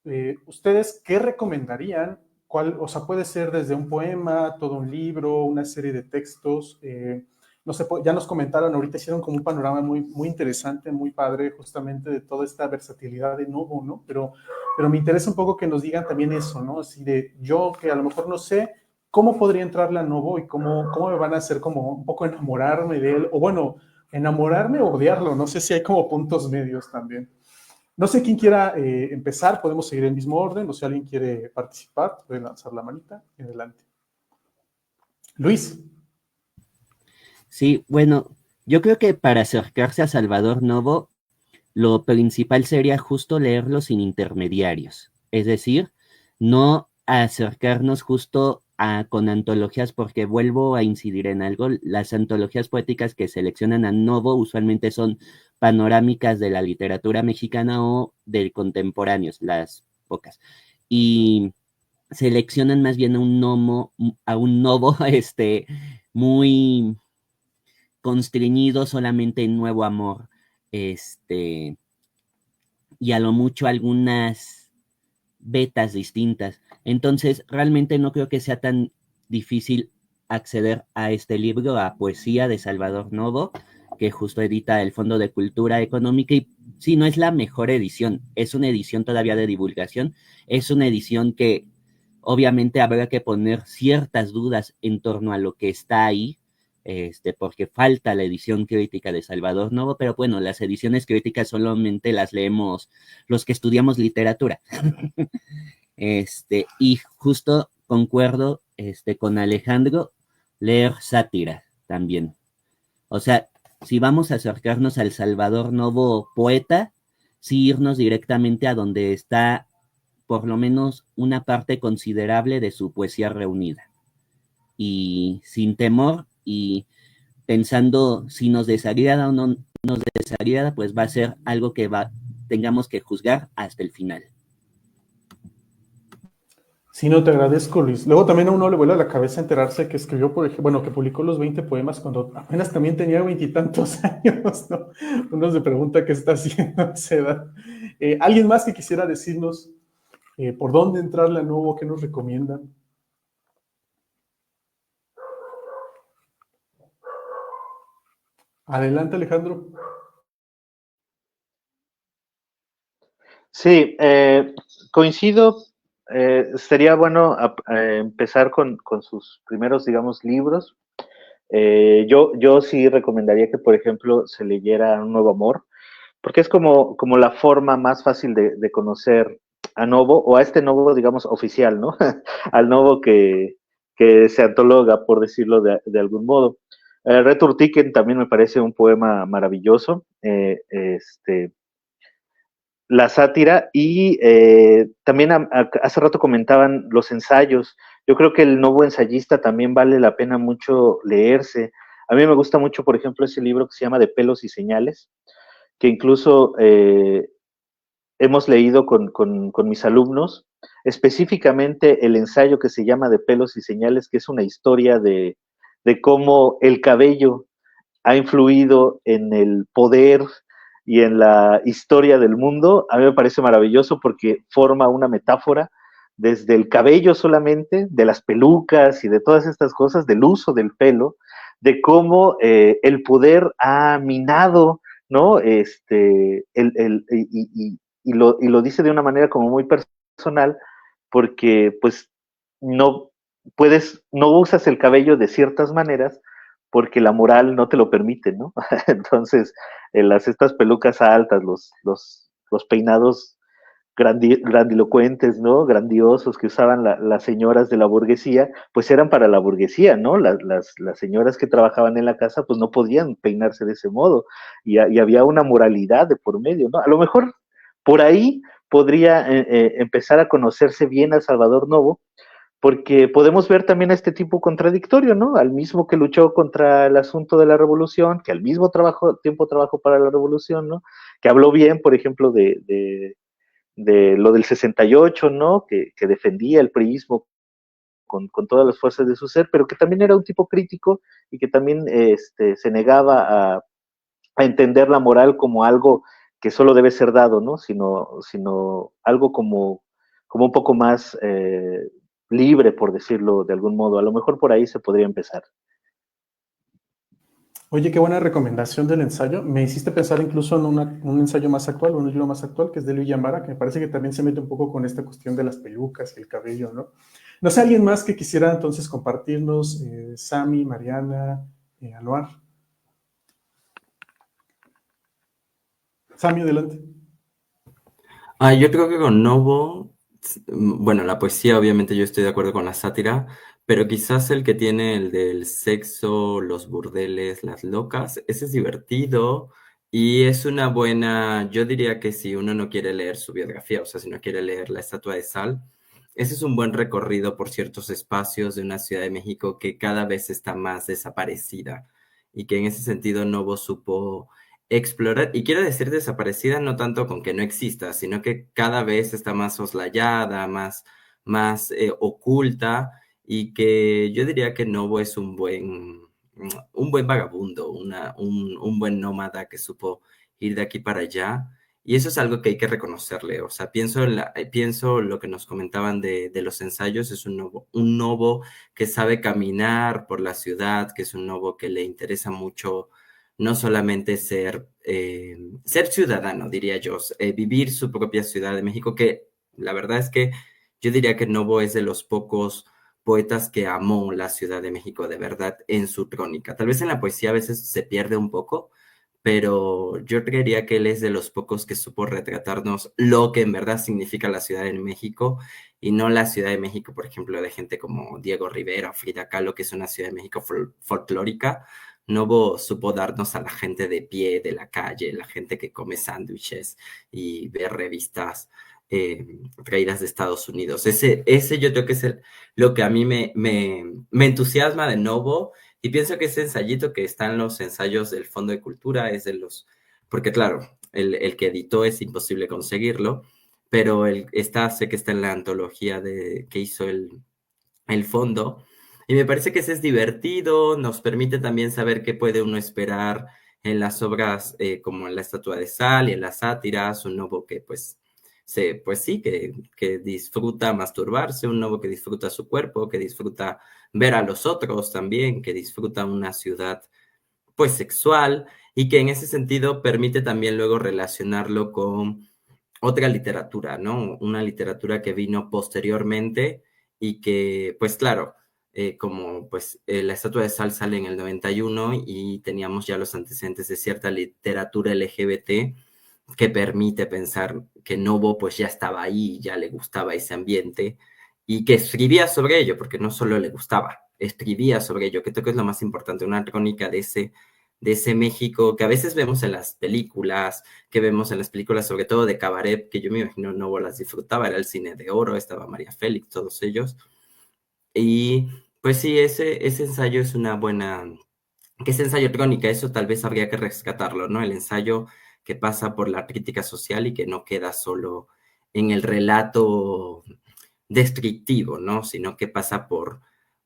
él. ¿Ustedes qué recomendarían? O sea, puede ser desde un poema, todo un libro, una serie de textos. No sé, ya nos comentaron, ahorita hicieron como un panorama muy, muy interesante, muy padre, justamente de toda esta versatilidad de Novo, ¿no? Pero me interesa un poco que nos digan también eso, ¿no? Así de yo que a lo mejor no sé cómo podría entrarle a Novo y cómo me van a hacer como un poco enamorarme de él, o bueno, enamorarme o odiarlo, no sé si hay como puntos medios también. No sé quién quiera empezar, podemos seguir el mismo orden, o si alguien quiere participar, pueden lanzar la manita y adelante. Luis. Sí, bueno, yo creo que para acercarse a Salvador Novo, lo principal sería justo leerlo sin intermediarios, es decir, no acercarnos justo con antologías, porque vuelvo a incidir en algo, las antologías poéticas que seleccionan a Novo usualmente son panorámicas de la literatura mexicana o de contemporáneos, las pocas, y seleccionan más bien a un Novo, muy constreñido solamente en Nuevo Amor, y a lo mucho algunas betas distintas. Entonces, realmente no creo que sea tan difícil acceder a este libro, a Poesía de Salvador Novo, que justo edita el Fondo de Cultura Económica, y sí, no es la mejor edición, es una edición todavía de divulgación, es una edición que obviamente habrá que poner ciertas dudas en torno a lo que está ahí, porque falta la edición crítica de Salvador Novo, pero bueno, las ediciones críticas solamente las leemos los que estudiamos literatura. Y justo concuerdo con Alejandro, leer sátira también. O sea, si vamos a acercarnos al Salvador Novo poeta, sí irnos directamente a donde está por lo menos una parte considerable de su poesía reunida. Y sin temor y pensando si nos desagrada o no nos desagrada, pues va a ser algo que tengamos que juzgar hasta el final. Sí, no, te agradezco, Luis. Luego también a uno le vuela la cabeza enterarse que escribió, por ejemplo, bueno, que publicó los 20 poemas cuando apenas también tenía 20 y tantos años, ¿no? Uno se pregunta qué está haciendo a esa edad. ¿Alguien más que quisiera decirnos por dónde entrarle a nuevo? ¿Qué nos recomiendan? Adelante, Alejandro. Sí, coincido. Sería bueno empezar con sus primeros, digamos, libros. Yo sí recomendaría que, por ejemplo, se leyera Un Nuevo Amor, porque es como la forma más fácil de conocer a Novo, o a este Novo, digamos, oficial, ¿no? Al Novo que se antologa, por decirlo de algún modo. Returtiken también me parece un poema maravilloso. La sátira y también hace rato comentaban los ensayos. Yo creo que el nuevo ensayista también vale la pena mucho leerse. A mí me gusta mucho, por ejemplo, ese libro que se llama De pelos y señales, que incluso hemos leído con mis alumnos, específicamente el ensayo que se llama De pelos y señales, que es una historia de cómo el cabello ha influido en el poder y en la historia del mundo. A mí me parece maravilloso porque forma una metáfora desde el cabello solamente, de las pelucas y de todas estas cosas, del uso del pelo, de cómo el poder ha minado, ¿no? Y lo dice de una manera como muy personal, porque pues no no usas el cabello de ciertas maneras porque la moral no te lo permite, ¿no? Entonces, estas pelucas altas, los peinados grandilocuentes, ¿no? Grandiosos que usaban las señoras de la burguesía, pues eran para la burguesía, ¿no? Las señoras que trabajaban en la casa, pues no podían peinarse de ese modo, y había una moralidad de por medio, ¿no? A lo mejor por ahí podría empezar a conocerse bien a Salvador Novo, porque podemos ver también a este tipo contradictorio, ¿no? Al mismo que luchó contra el asunto de la revolución, que al mismo tiempo trabajó para la revolución, ¿no? Que habló bien, por ejemplo, de lo del 68, ¿no? Que defendía el priismo con todas las fuerzas de su ser, pero que también era un tipo crítico y que también se negaba a entender la moral como algo que solo debe ser dado, ¿no? Sino algo como un poco más libre, por decirlo de algún modo. A lo mejor por ahí se podría empezar. Oye, qué buena recomendación del ensayo. Me hiciste pensar incluso en un ensayo más actual, un libro más actual, que es de Luis Yambara, que me parece que también se mete un poco con esta cuestión de las pelucas y el cabello, ¿no? No sé, alguien más que quisiera entonces compartirnos, Sami, Mariana, Anuar. Sami, adelante. Yo creo que con Novo, bueno, la poesía obviamente yo estoy de acuerdo con la sátira, pero quizás el que tiene el del sexo, los burdeles, las locas, ese es divertido y es una buena, yo diría que si uno no quiere leer su biografía, o sea, si no quiere leer La Estatua de Sal, ese es un buen recorrido por ciertos espacios de una Ciudad de México que cada vez está más desaparecida y que en ese sentido Novo supo explorar, y quiero decir desaparecida no tanto con que no exista, sino que cada vez está más soslayada, más oculta, y que yo diría que Novo es un buen vagabundo, un buen nómada que supo ir de aquí para allá, y eso es algo que hay que reconocerle. O sea, pienso lo que nos comentaban de los ensayos, es un Novo que sabe caminar por la ciudad, que es un Novo que le interesa mucho no solamente ser ciudadano, diría yo, vivir su propia Ciudad de México, que la verdad es que yo diría que Novo es de los pocos poetas que amó la Ciudad de México de verdad en su crónica. Tal vez en la poesía a veces se pierde un poco, pero yo creería que él es de los pocos que supo retratarnos lo que en verdad significa la Ciudad de México y no la Ciudad de México, por ejemplo, de gente como Diego Rivera o Frida Kahlo, que es una Ciudad de México folclórica. Novo supo darnos a la gente de pie de la calle, la gente que come sándwiches y ve revistas traídas de Estados Unidos. Ese yo creo que es lo que a mí me entusiasma de Novo, y pienso que ese ensayito que está en los ensayos del Fondo de Cultura es de los, porque claro, el que editó es imposible conseguirlo, pero sé que está en la antología que hizo el fondo. Y me parece que ese es divertido, nos permite también saber qué puede uno esperar en las obras como en La Estatua de Sal y en las sátiras, un Novo que pues sí, que disfruta masturbarse, un Novo que disfruta su cuerpo, que disfruta ver a los otros también, que disfruta una ciudad pues sexual y que en ese sentido permite también luego relacionarlo con otra literatura, ¿no? Una literatura que vino posteriormente y que, pues claro, como pues La Estatua de Sal sale en el 91 y teníamos ya los antecedentes de cierta literatura LGBT que permite pensar que Novo pues ya estaba ahí, ya le gustaba ese ambiente y que escribía sobre ello, porque no solo le gustaba, escribía sobre ello, que creo que es lo más importante, una crónica de ese México que a veces vemos en las películas, sobre todo de cabaret, que yo me imagino Novo las disfrutaba, era el cine de oro, estaba María Félix, todos ellos. Y pues sí, ese ensayo es una buena, que es ensayo crónica, eso tal vez habría que rescatarlo, ¿no? El ensayo que pasa por la crítica social y que no queda solo en el relato descriptivo, ¿no? Sino que pasa por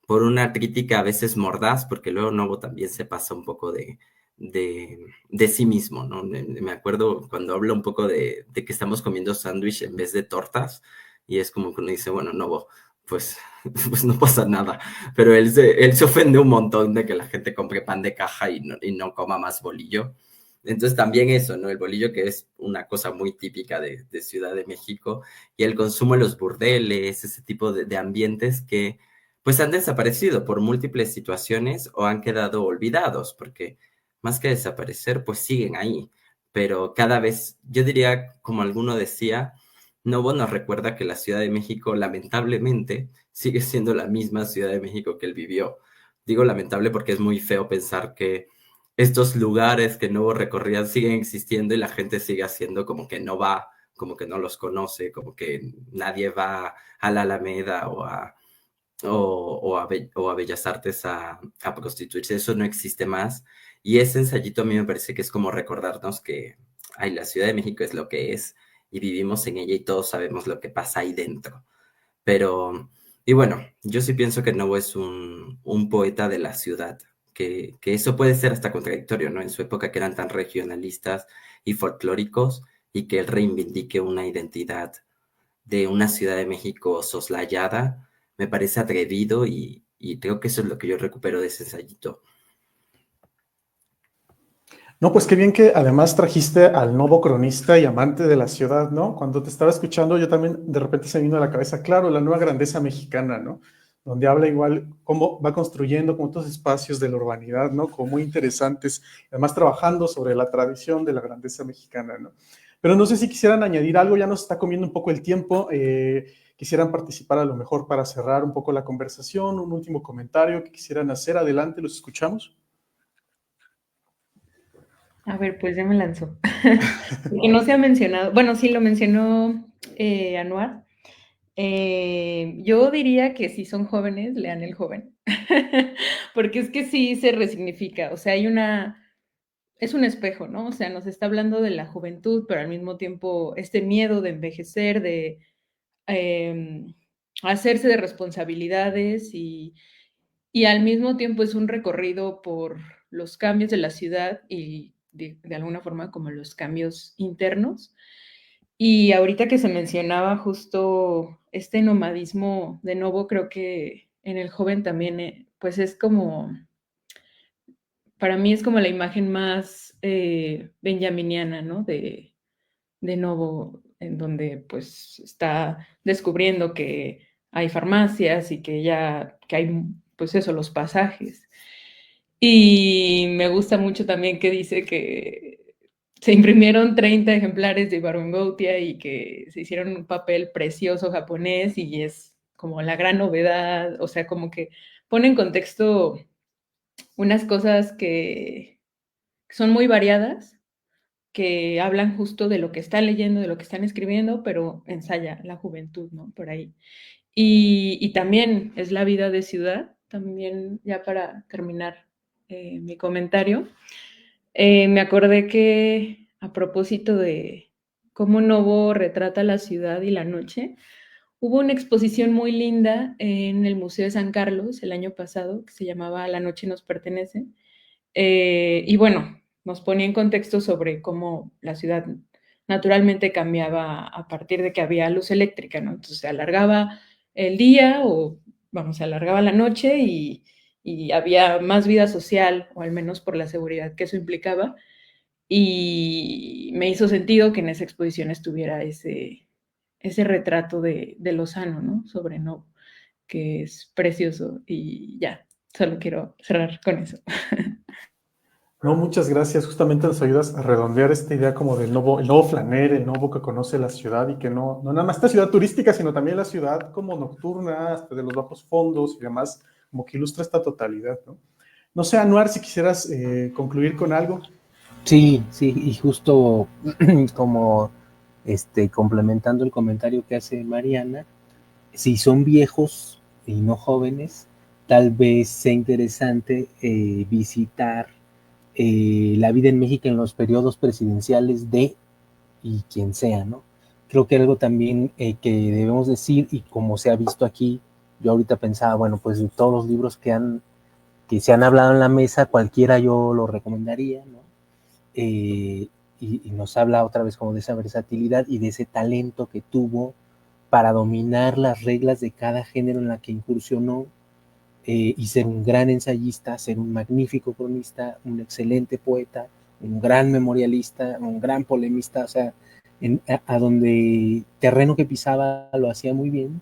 una crítica a veces mordaz, porque luego Novo también se pasa un poco de sí mismo, ¿no? Me acuerdo cuando habla un poco de que estamos comiendo sándwich en vez de tortas, y es como que uno dice, bueno, Novo, pues, pues no pasa nada, pero él se ofende un montón de que la gente compre pan de caja y no coma más bolillo. Entonces también eso, ¿no? El bolillo, que es una cosa muy típica de Ciudad de México, y el consumo en los burdeles, ese tipo de ambientes que pues han desaparecido por múltiples situaciones o han quedado olvidados, porque más que desaparecer, pues siguen ahí. Pero cada vez, yo diría, como alguno decía, Novo nos recuerda que la Ciudad de México, lamentablemente, sigue siendo la misma Ciudad de México que él vivió. Digo lamentable porque es muy feo pensar que estos lugares que Novo recorría siguen existiendo y la gente sigue haciendo como que no va, como que no los conoce, como que nadie va a la Alameda o a Bellas Artes a prostituirse. Eso no existe más. Y ese ensayito a mí me parece que es como recordarnos que ay, la Ciudad de México es lo que es y vivimos en ella y todos sabemos lo que pasa ahí dentro. Pero, y bueno, yo sí pienso que Novo es un poeta de la ciudad, que eso puede ser hasta contradictorio, ¿no? En su época que eran tan regionalistas y folclóricos, y que él reivindique una identidad de una Ciudad de México soslayada, me parece atrevido y creo que eso es lo que yo recupero de ese ensayito. No, pues qué bien que además trajiste al nuevo cronista y amante de la ciudad, ¿no? Cuando te estaba escuchando, yo también de repente se me vino a la cabeza, claro, la nueva grandeza mexicana, ¿no? Donde habla igual cómo va construyendo como estos espacios de la urbanidad, ¿no? Como muy interesantes, además trabajando sobre la tradición de la grandeza mexicana, ¿no? Pero no sé si quisieran añadir algo, ya nos está comiendo un poco el tiempo. Quisieran participar a lo mejor para cerrar un poco la conversación, un último comentario que quisieran hacer. Adelante, los escuchamos. A ver, pues ya me lanzó. Porque no se ha mencionado, bueno, sí lo mencionó Anuar. Yo diría que si son jóvenes, lean El Joven. Porque es que sí se resignifica, o sea, es un espejo, ¿no? O sea, nos está hablando de la juventud, pero al mismo tiempo este miedo de envejecer, de hacerse de responsabilidades y al mismo tiempo es un recorrido por los cambios de la ciudad y de alguna forma como los cambios internos. Y ahorita que se mencionaba justo este nomadismo de nuevo, creo que en El Joven también, pues es como, para mí es como la imagen más benjaminiana, ¿no? De Novo, en donde pues está descubriendo que hay farmacias y que ya, que hay pues eso, los pasajes. Y me gusta mucho también que dice que se imprimieron 30 ejemplares de Ibargüengoitia y que se hicieron un papel precioso japonés y es como la gran novedad, o sea, como que pone en contexto unas cosas que son muy variadas, que hablan justo de lo que están leyendo, de lo que están escribiendo, pero ensaya la juventud, ¿no? Por ahí. Y también es la vida de ciudad, también ya para terminar mi comentario, me acordé que a propósito de cómo Novo retrata la ciudad y la noche, hubo una exposición muy linda en el Museo de San Carlos el año pasado que se llamaba La noche nos pertenece. Y bueno, nos ponía en contexto sobre cómo la ciudad naturalmente cambiaba a partir de que había luz eléctrica, ¿no? Entonces se alargaba el día o, vamos, se alargaba la noche y había más vida social, o al menos por la seguridad que eso implicaba. Y me hizo sentido que en esa exposición estuviera ese retrato de Lozano, ¿no? Sobre Novo, que es precioso y ya, solo quiero cerrar con eso. No, muchas gracias. Justamente nos ayudas a redondear esta idea como del nuevo, el nuevo flaner, el nuevo que conoce la ciudad y que no nada más esta ciudad turística, sino también la ciudad como nocturna, hasta de los bajos fondos y demás, como que ilustra esta totalidad, ¿no? No sé, Anuar, si quisieras concluir con algo. Sí, sí, y justo como complementando el comentario que hace Mariana, si son viejos y no jóvenes, tal vez sea interesante visitar la vida en México en los periodos presidenciales de y quien sea, ¿no? Creo que algo también que debemos decir, y como se ha visto aquí, yo ahorita pensaba, bueno, pues de todos los libros que se han hablado en la mesa, cualquiera yo lo recomendaría, ¿no? Y nos habla otra vez como de esa versatilidad y de ese talento que tuvo para dominar las reglas de cada género en la que incursionó y ser un gran ensayista, ser un magnífico cronista, un excelente poeta, un gran memorialista, un gran polemista, o sea, a donde terreno que pisaba lo hacía muy bien.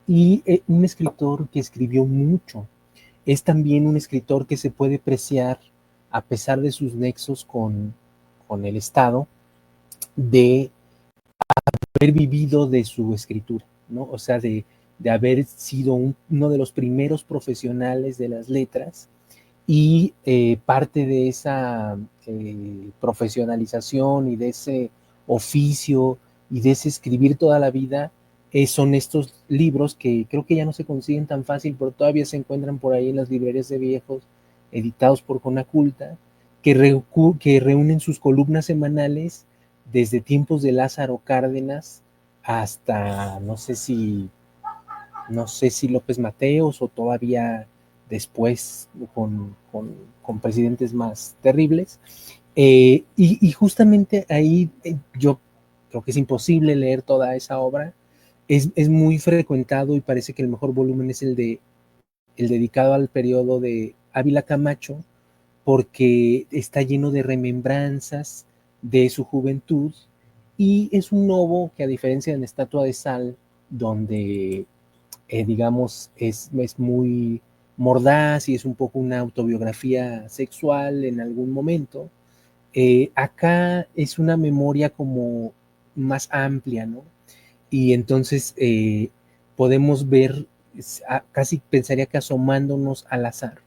Y un escritor que escribió mucho. Es también un escritor que se puede apreciar, a pesar de sus nexos con el Estado, de haber vivido de su escritura, ¿no? O sea, de haber sido uno de los primeros profesionales de las letras y parte de esa profesionalización y de ese oficio y de ese escribir toda la vida son estos libros que creo que ya no se consiguen tan fácil, pero todavía se encuentran por ahí en las librerías de viejos, editados por Conaculta, que reúnen sus columnas semanales desde tiempos de Lázaro Cárdenas hasta no sé si López Mateos o todavía después con presidentes más terribles. Y justamente ahí yo creo que es imposible leer toda esa obra. Es muy frecuentado y parece que el mejor volumen es el dedicado al periodo de Ávila Camacho, porque está lleno de remembranzas de su juventud y es un Novo que, a diferencia de la Estatua de Sal, donde digamos es muy mordaz y es un poco una autobiografía sexual en algún momento, Acá es una memoria como más amplia, ¿no? Y entonces podemos ver, casi pensaría que asomándonos al azar,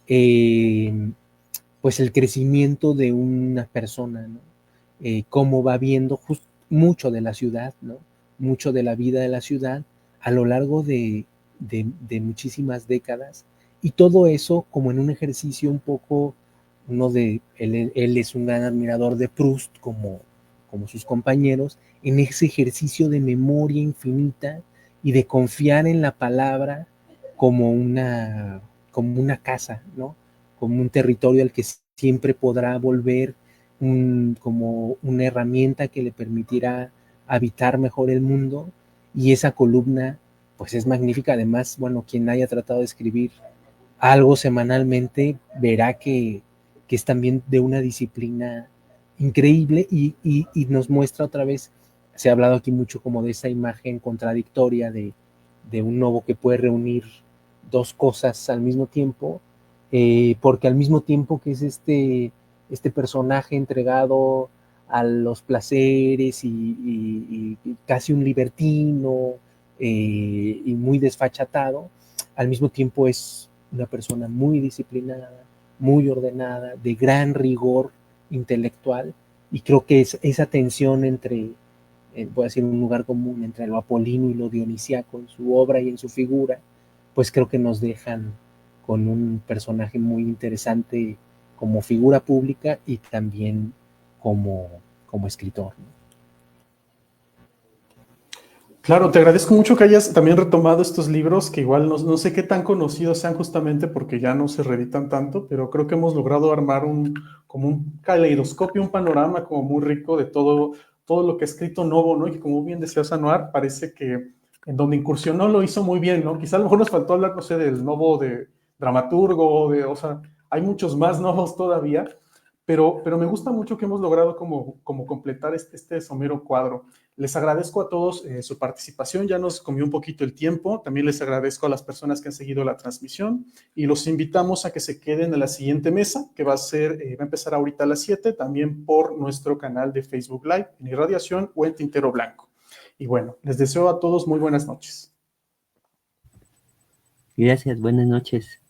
pues el crecimiento de una persona, ¿no? Cómo va viendo mucho de la ciudad, ¿no? Mucho de la vida de la ciudad a lo largo de muchísimas décadas, y todo eso como en un ejercicio un poco, él es un gran admirador de Proust, como sus compañeros, en ese ejercicio de memoria infinita y de confiar en la palabra como una casa, ¿no? Como un territorio al que siempre podrá volver, como una herramienta que le permitirá habitar mejor el mundo. Y esa columna pues es magnífica. Además, bueno, quien haya tratado de escribir algo semanalmente verá que es también de una disciplina increíble, y nos muestra otra vez. Se ha hablado aquí mucho como de esa imagen contradictoria de un Novo que puede reunir dos cosas al mismo tiempo, porque al mismo tiempo que es este personaje entregado a los placeres y casi un libertino, y muy desfachatado, al mismo tiempo es una persona muy disciplinada, muy ordenada, de gran rigor intelectual, y creo que esa tensión entre, voy a decir un lugar común, entre lo apolíneo y lo dionisiaco en su obra y en su figura, pues creo que nos dejan con un personaje muy interesante como figura pública y también como escritor, ¿no? Claro, te agradezco mucho que hayas también retomado estos libros, que igual no sé qué tan conocidos sean, justamente porque ya no se reeditan tanto, pero creo que hemos logrado armar como un caleidoscopio, un panorama como muy rico de todo lo que ha escrito Novo, ¿no? Y que, como bien decías, Anuar, parece que en donde incursionó lo hizo muy bien, ¿no? Quizá a lo mejor nos faltó hablar, no sé, del Novo de dramaturgo, o sea, hay muchos más Novos todavía, pero me gusta mucho que hemos logrado como completar este somero cuadro. Les agradezco a todos su participación, ya nos comió un poquito el tiempo. También les agradezco a las personas que han seguido la transmisión, y los invitamos a que se queden en la siguiente mesa, que va a empezar ahorita a las 7, también por nuestro canal de Facebook Live, en Irradiación o en Tintero Blanco. Y bueno, les deseo a todos muy buenas noches. Gracias, buenas noches.